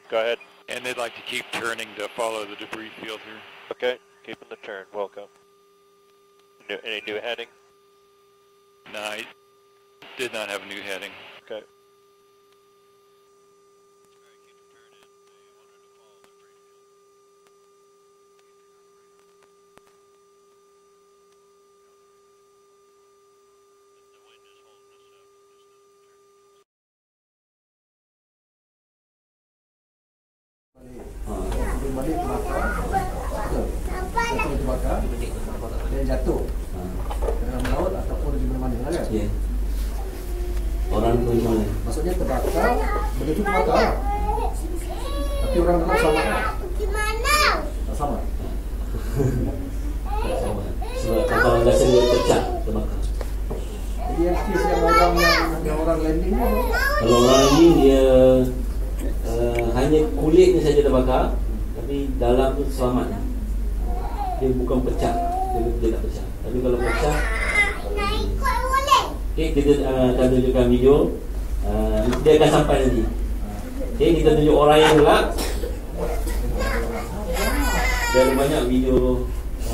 Go ahead. And they'd like to keep turning to follow the debris field here. Okay, keeping the turn. Welcome. Any new heading? No, I did not have a new heading. Okay. Balik terbakar. Terbakar. Dia jatuh. Dalam laut ataupun di mana-mana kan? Ya. Orang tu di mana? Maksudnya terbakar, begitu terbakar. Tapi orang dalam selamat kan? Tak selamat. Tak sama. Sebab kapal gas dia pecah terbakar. Jadi yang kes yang orang landing ni. Kalau orang landing dia hanya kulitnya saja terbakar, tapi dalam tu selamat. Dia bukan pecah, dia tak pecah. Tapi kalau pecah, okay, kita akan tunjukkan video. Dia akan sampai nanti. Okay, kita tunjuk orang yang pula. Dia ada banyak video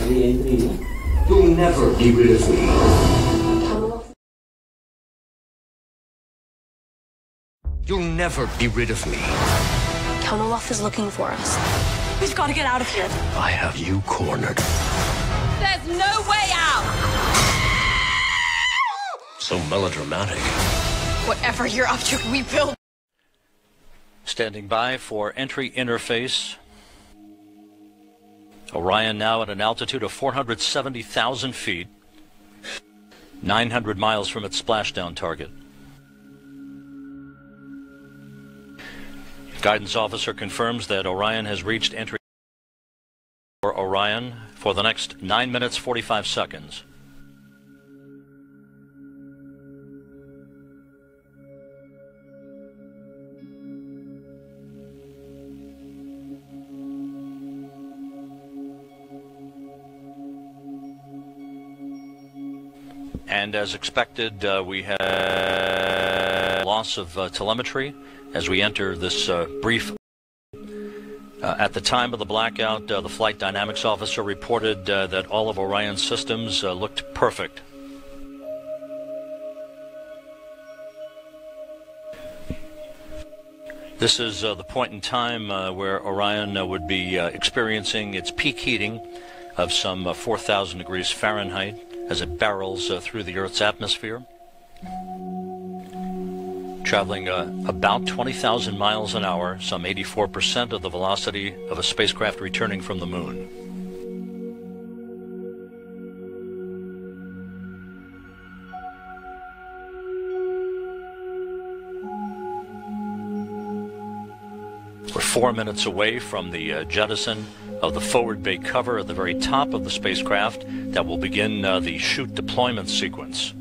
re-entry ni. You'll never be rid of me. You'll never be rid of me. Count Olaf is looking for us. We've got to get out of here. I have you cornered. There's no way out! So melodramatic. Whatever you're up to, we will. Standing by for entry interface. Orion now at an altitude of 470,000 feet, 900 miles from its splashdown target. Guidance officer confirms that Orion has reached entry for Orion for the next 9 minutes 45 seconds. And as expected, we had loss of telemetry as we enter this brief. At the time of the blackout, the flight dynamics officer reported that all of Orion's systems looked perfect. This is the point in time where Orion would be experiencing its peak heating of some 4,000 degrees Fahrenheit as it barrels through the Earth's atmosphere, traveling about 20,000 miles an hour, some 84% of the velocity of a spacecraft returning from the moon. We're 4 minutes away from the jettison of the forward bay cover at the very top of the spacecraft that will begin the chute deployment sequence.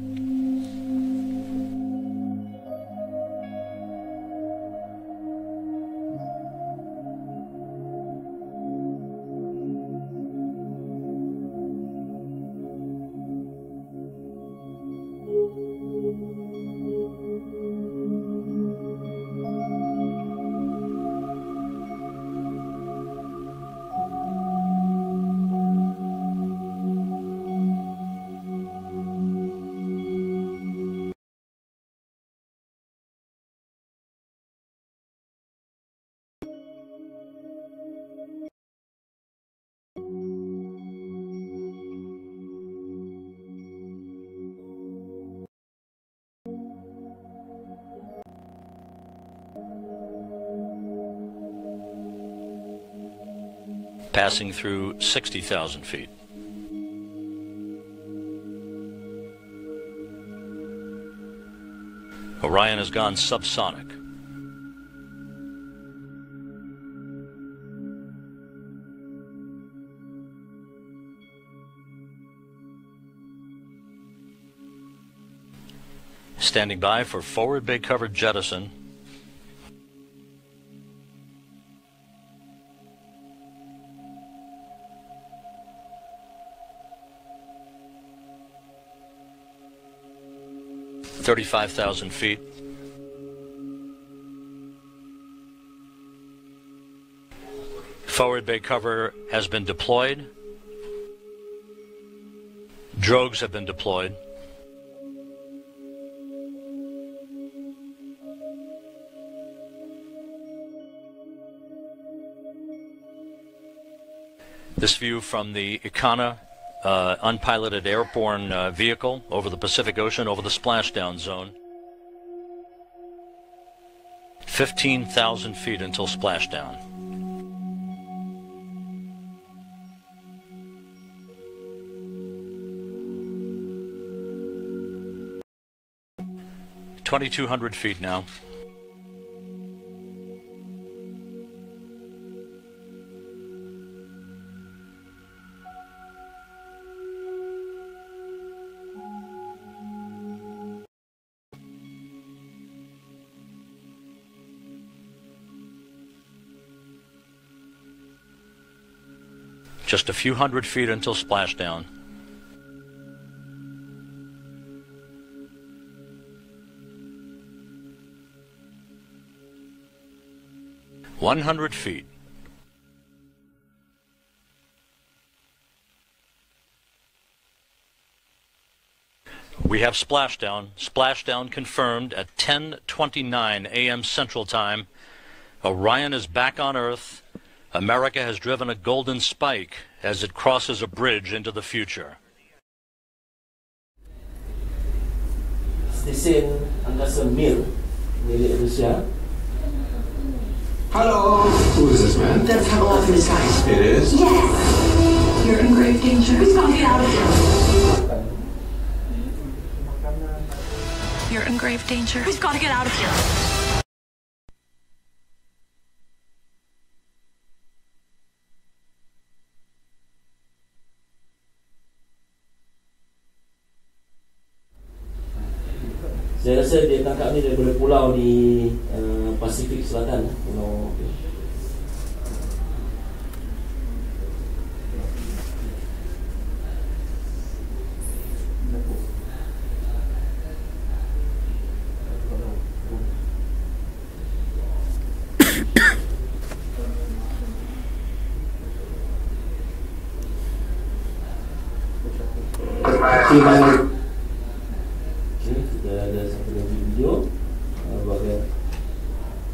Passing through 60,000 feet. Orion has gone subsonic. Standing by for forward bay covered jettison. $35,000 feet. Forward bay cover has been deployed. Drogues have been deployed. This view from the Icana unpiloted airborne vehicle over the Pacific Ocean, over the splashdown zone. 15,000 feet until splashdown. $2,200 feet now. Just a few hundred feet until splashdown. $100 feet. We have splashdown. Splashdown confirmed at 10:29 a.m. Central Time. Orion is back on Earth. America has driven a golden spike as it crosses a bridge into the future. Stesen Angkasa Mir milik Rusia. Hello. Who is this man? That's how off in the sky. It is? Yes. You're in grave danger. Who's gonna get out of here? You're in grave danger. Who's got to get out of here? Saya rasa dia tangkap ni daripada pulau di Pasifik Selatan, pulau. Kita ada satu lagi video bahagian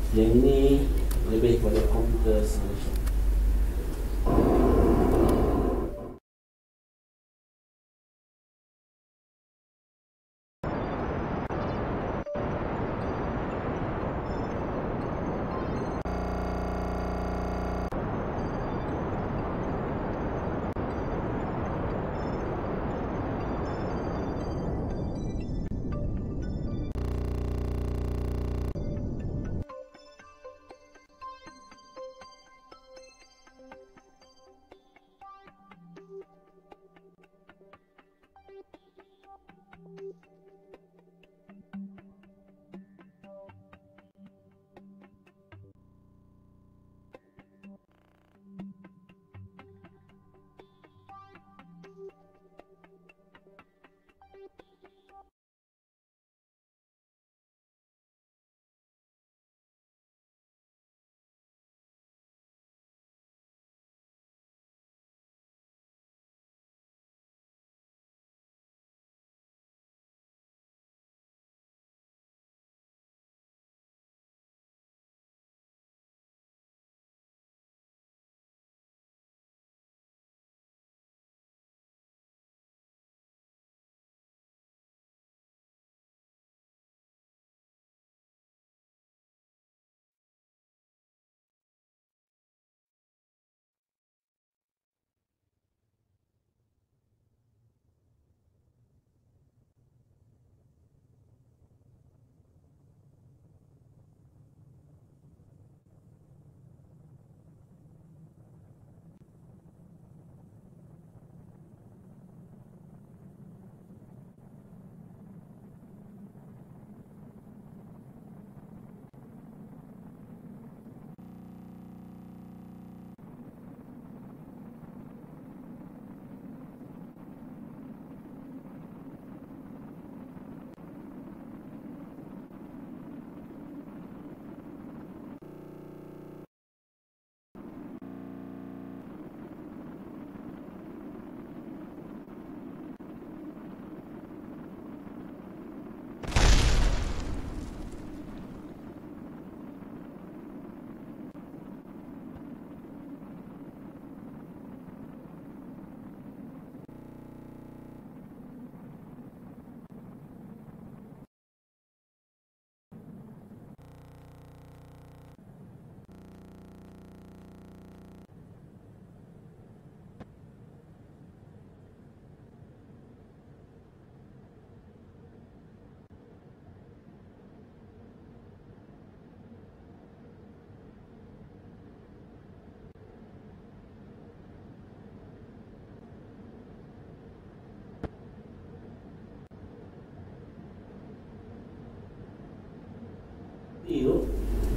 Yang ini lebih kepada computer simulation.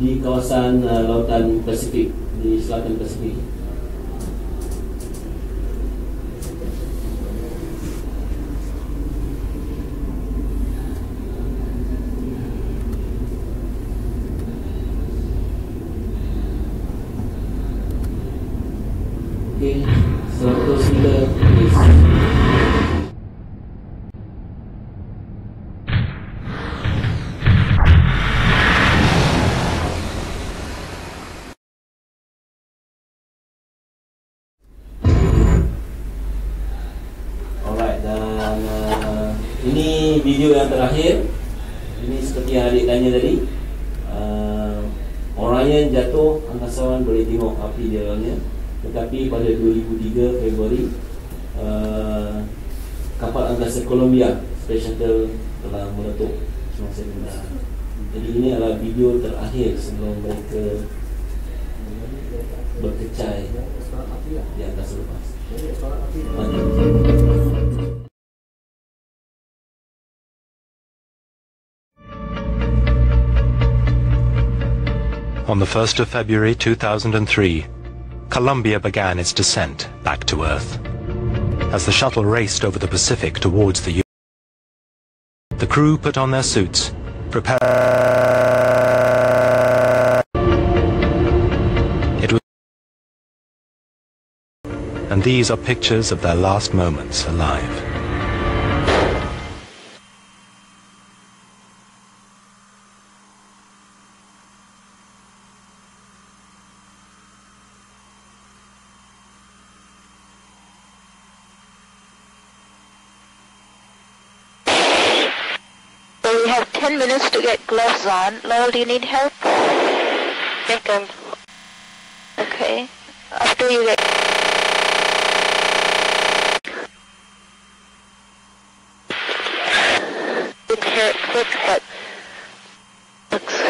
Di kawasan lautan Pasifik, di selatan Pasifik. Okey, 100 mil. Ini video yang terakhir. Ini seperti yang adik tanya tadi, Orion jatuh, angkasawan boleh tengok api di dalamnya. Tetapi pada 2003 Februari, kapal angkasa Columbia Space Shuttle telah meletup semasa penggunaan. Jadi ini adalah video terakhir sebelum mereka berkecai di angkasa lepas. On the 1st of February 2003, Columbia began its descent back to Earth. As the shuttle raced over the Pacific towards the U.S., the crew put on their suits, prepared. And these are pictures of their last moments alive. we have 10 minutes to get gloves on. Lowell, do you need help? Think I'm... Okay. After you get... Didn't hear it click, but... Looks...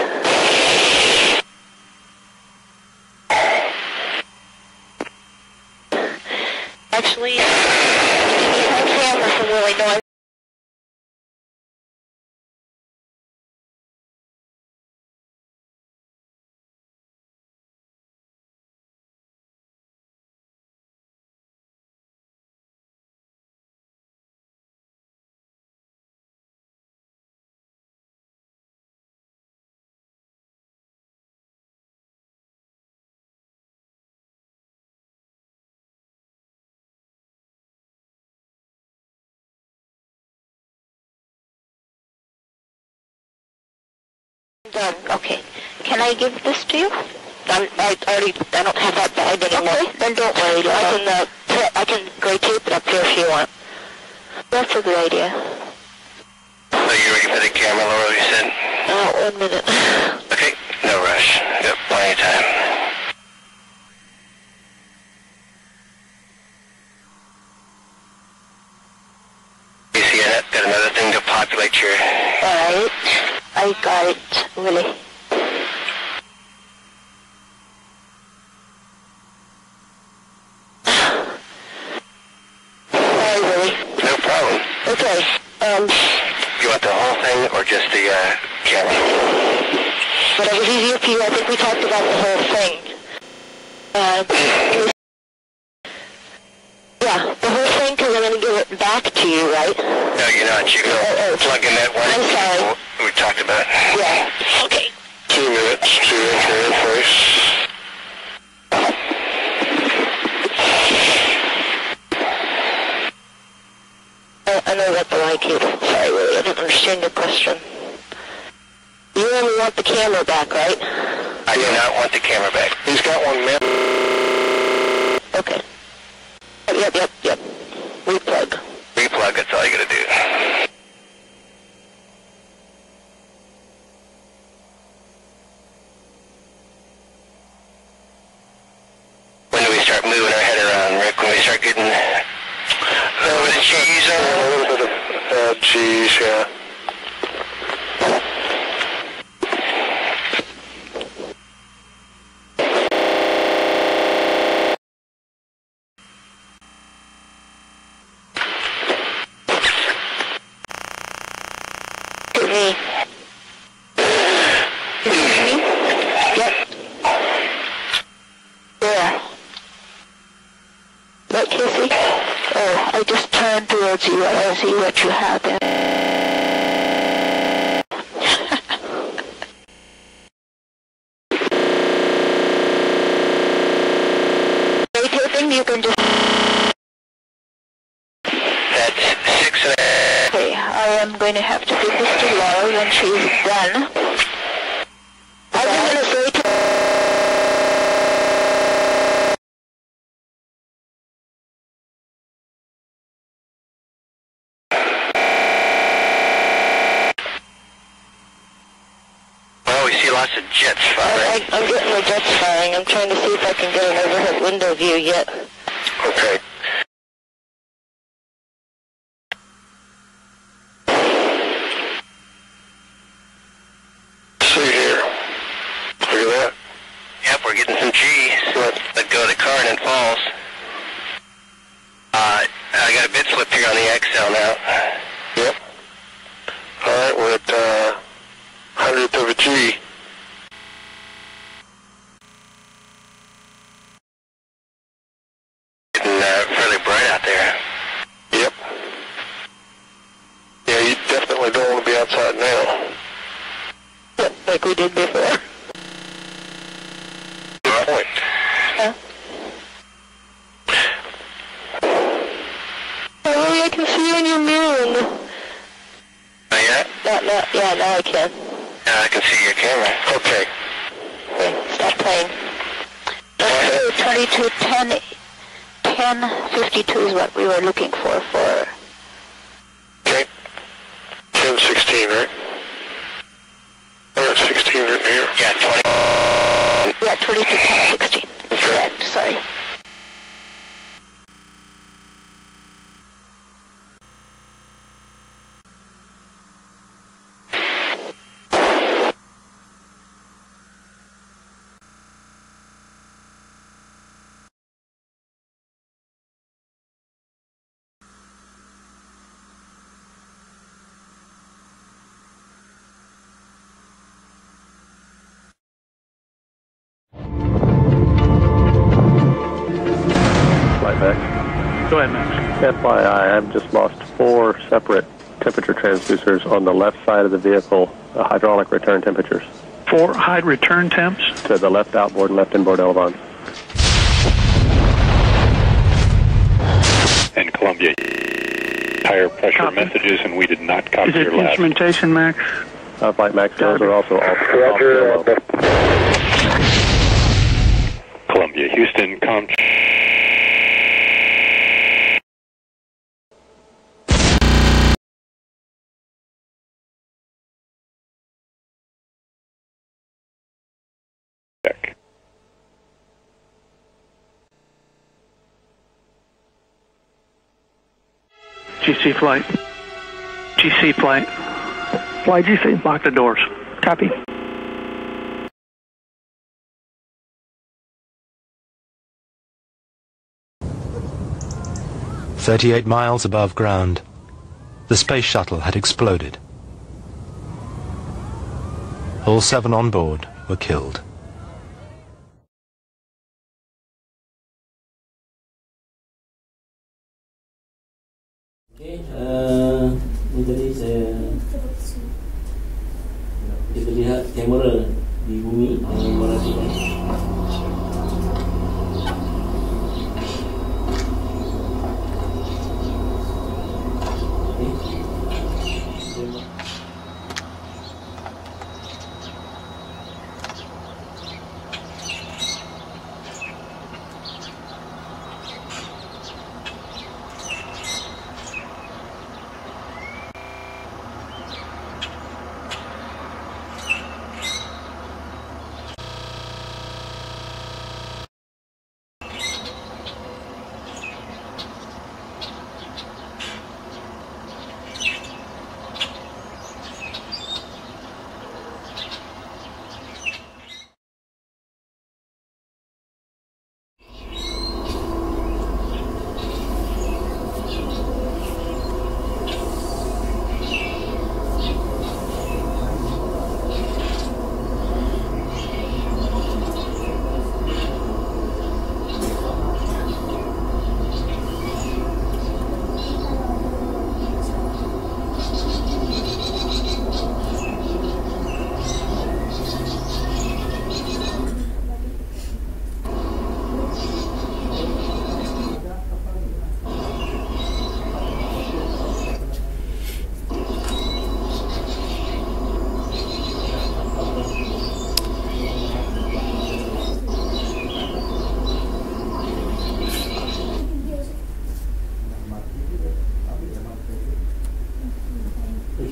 Actually, the camera from Willie Noy. Done. Okay. Can I give this to you? I don't have that bag anymore. Okay, then don't worry. I can gray tape it up here if you want. That's a good idea. Are you ready for the camera, Laura, you said? 1 minute. Okay, no rush. Got plenty of time. You see that? Got another thing to populate your... Alright. I got it, Willie. Hi, Willie. No problem. Okay, You want the whole thing or just the camera? whatever's easier for you. I think we talked about the whole thing. Yeah, the whole thing, because I'm going to give it back to you, right? No, you're not. You go plug in that one. I'm sorry. We talked about. Yeah. Okay. 2 minutes to enter in place. I know about the light cable. Sorry, Willie, I didn't understand your question. You only want the camera back, right? I do not want the camera back. He's got one minute. Okay. Yep. Replug. Replug, that's all you gotta do. When do we start moving our head around, Rick? When we start getting a little bit of cheese on? A little bit of cheese, yeah. See what you have there. You can just... That's 6.5. Okay, I am going to have to give this to Laura when she's done. I was going to say to... Lots of jets firing. I'm getting the jets firing. I'm trying to see if I can get an overhead window view yet. Okay. See here. Look at that. Yep, we're getting some G. Let go of the car and it falls. I got a bit slip here on the XL now. Yep. Alright, we're at 100th of a G. Fairly bright out there. Yep. Yeah, you definitely don't want to be outside now. Yep, like we did before. Good point. Huh? Oh, I can see you in your mirror. Not yet? Yeah, now I can. I can see your camera. Okay. Okay, stop playing. Okay, 2210. 1052 is what we were looking for. Okay. 1016, right? that 16 right here? Yeah, 20. Yeah, 22, 16. Correct, sorry. Go ahead, Max. FYI, I've just lost 4 separate temperature transducers on the left side of the vehicle, hydraulic return temperatures. 4 high return temps? To the left outboard and left inboard elevons. And Columbia, higher pressure messages, and we did not copy your last. Instrumentation, Max? Flight Max, those are also off the Columbia, Houston, check. GC flight. GC flight. Fly GC. Lock the doors. Copy. "38 miles above ground, the space shuttle had exploded. All 7 on board were killed. Ini tadi kita lihat kamera di bumi yang meraskan.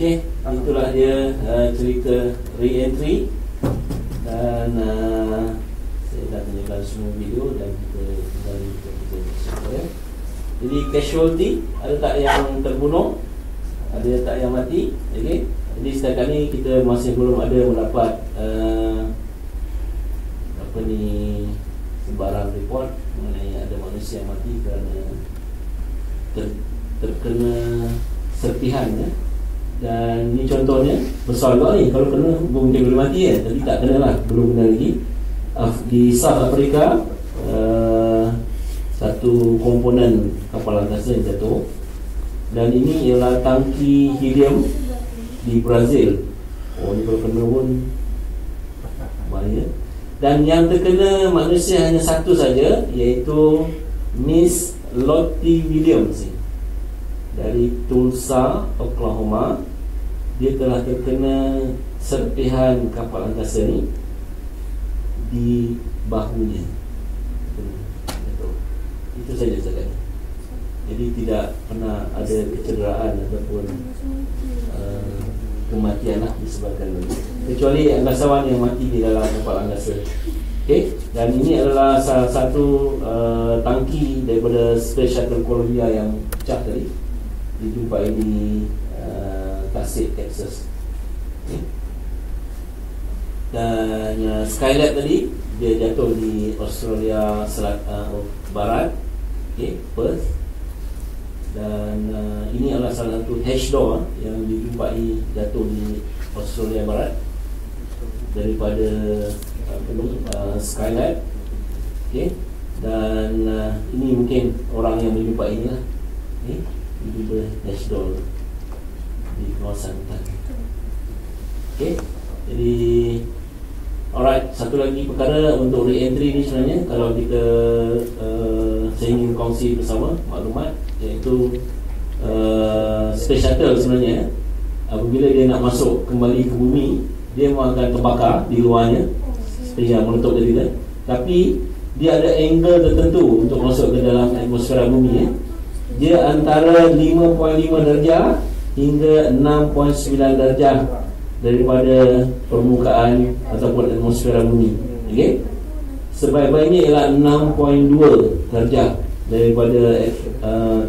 Okey, itulah dia cerita re-entry. Dan saya dah tunjukkan semua video dan kita kembali ke kita. Jadi casualty, ada tak yang terbunuh, ada tak yang mati. Okey, jadi setakat ni kita masih belum ada mendapat sebarang report mengenai ada manusia yang mati kerana terkena serpihan ya. Dan ni contohnya besar juga ni, kalau kena mungkin boleh mati kan, tapi tak kena lah, belum kena lagi. Di South Africa satu komponen kapal angkasa yang jatuh, dan ini ialah tangki helium di Brazil. Oh, ni kalau kena pun bahaya. Dan yang terkena manusia hanya satu saja, iaitu Miss Lottie Williams dari Tulsa, Oklahoma. Dia telah terkena serpihan kapal angkasa ni di bahunya. Itu saja sekali. Jadi tidak pernah ada kecederaan ataupun kematian lah disebabkan ini. Kecuali angkasawan yang mati di dalam kapal angkasa. Okay? Dan ini adalah salah satu tangki daripada Space Shuttle Columbia yang pecah tadi, dijumpai di Tasik, Texas. Okay? Dan Skylab tadi dia jatuh di Australia Barat, okay, Perth. Dan ini adalah salah satu H-Door yang dijumpai jatuh di Australia Barat daripada Skylab. Okay. Dan ini mungkin orang yang menjumpai ini lah, okay. Di H-Door di kawasan hutan. Okay. Jadi alright, satu lagi perkara untuk re-entry ni sebenarnya, kalau kita saya ingin kongsi bersama maklumat, iaitu Space Shuttle sebenarnya apabila dia nak masuk kembali ke bumi, dia memang akan terbakar di luarnya seperti yang meletup tadi kan. Tapi dia ada angle tertentu untuk masuk ke dalam atmosfera bumi. Dia antara 5.5 darjah hingga 6.9 darjah daripada permukaan ataupun atmosfera bumi. Okey. Sebaik-baiknya ialah 6.2 darjah daripada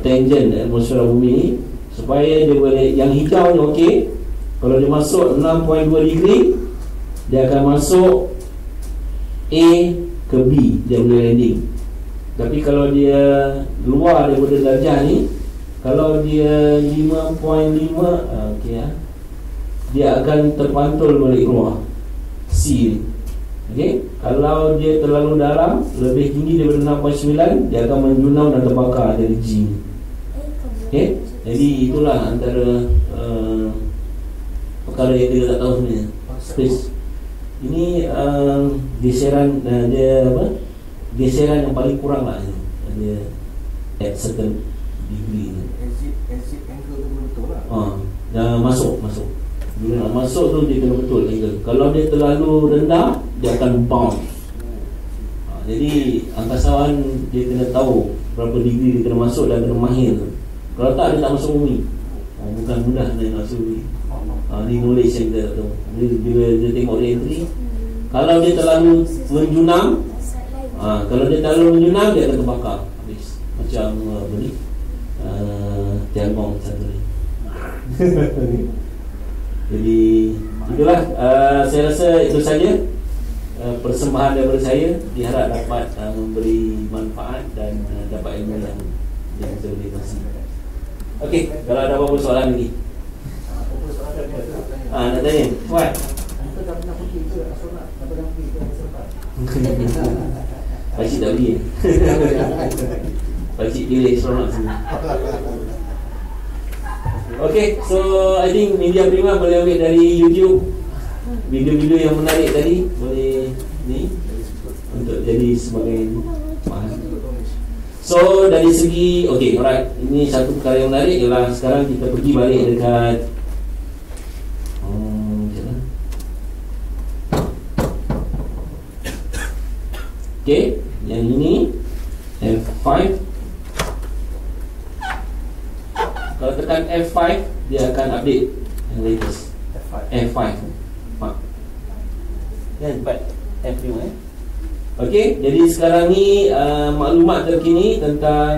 tangent atmosfera bumi, supaya dia boleh, yang hijau ni okey. Kalau dia masuk 6.2 degree, dia akan masuk A ke B, dia boleh landing. Tapi kalau dia luar daripada darjah ni, kalau dia 5.5 okey ya, dia akan terpantul balik keluar C. Okey, kalau dia terlalu dalam, lebih tinggi daripada 6.9, dia akan menjunam dan terbakar dari G. Okey, jadi itulah antara perkara yang kita tak tahu sebenarnya. Space ini geseran dia apa? Geseran yang paling kurang lah dia at certain degree ni. Exit angle tu betul lah. Dah masuk. Bila nak masuk tu dia kena betul angle. Kalau dia terlalu rendah, dia akan bounce. Jadi angkasawan dia kena tahu berapa degree dia kena masuk dan kena mahir. Kalau tak, dia tak masuk bumi. Bukan mudah nak masuk bumi. Ni knowledge yang kita tak tahu. Bila dia tengok re-entry, kalau dia terlalu menjunam, kalau dia terlalu menjunam, dia akan terbakar habis. Macam apa ni, Tiangong satu ni. Jadi itulah, saya rasa itu saja persembahan daripada saya. Diharap dapat memberi manfaat dan dapat ilmu yang kita boleh kongsi. Okey, kalau ada apa-apa soalan lagi, nak tanya Puan. Kita dah pernah pergi ke astronot, dah pernah pergi ke astronot. Pakcik tak pergi. Pakcik pilih astronot sini. Okay, so I think Media Prima boleh ambil dari YouTube video-video yang menarik tadi, boleh ni untuk jadi sebagai bahan. So dari segi, okay, alright, ini satu perkara yang menarik ialah sekarang kita pergi balik dekat okay, yang ini F5. Kalau tekan F5, dia akan update yang latest. F5 kan, F5 okey, jadi sekarang ni maklumat terkini tentang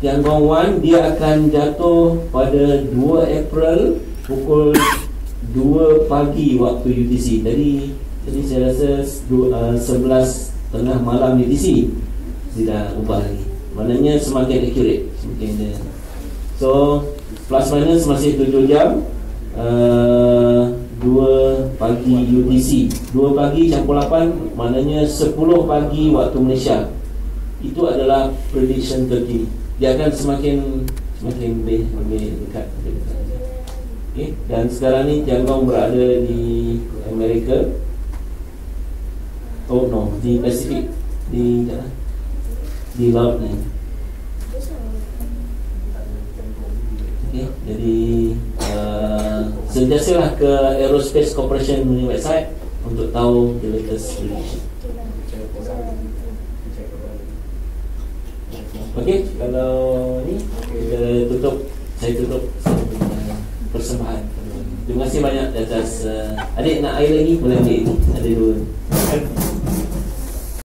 Tiangong 1. Dia akan jatuh pada 2 April pukul 2 pagi waktu UTC. Jadi saya rasa 11:30 malam UTC dia dah ubah lagi. Maknanya semakin accurate, semakin dia. So plus minus masih 7 jam. 2 pagi UTC, 2 pagi campur 8, maknanya 10 pagi waktu Malaysia. Itu adalah prediction terkini. Dia akan semakin dekat. Okay. Dan sekarang ni Tiangong berada di Amerika. Oh no, di Pasifik, di laut ni. Okay, jadi sentiasalah ke Aerospace Corporation punya website untuk tahu the latest prediction. Okay, kalau ni kita tutup, saya tutup persembahan. Terima kasih banyak atas adik nak air lagi boleh ambil ini. Ada dua.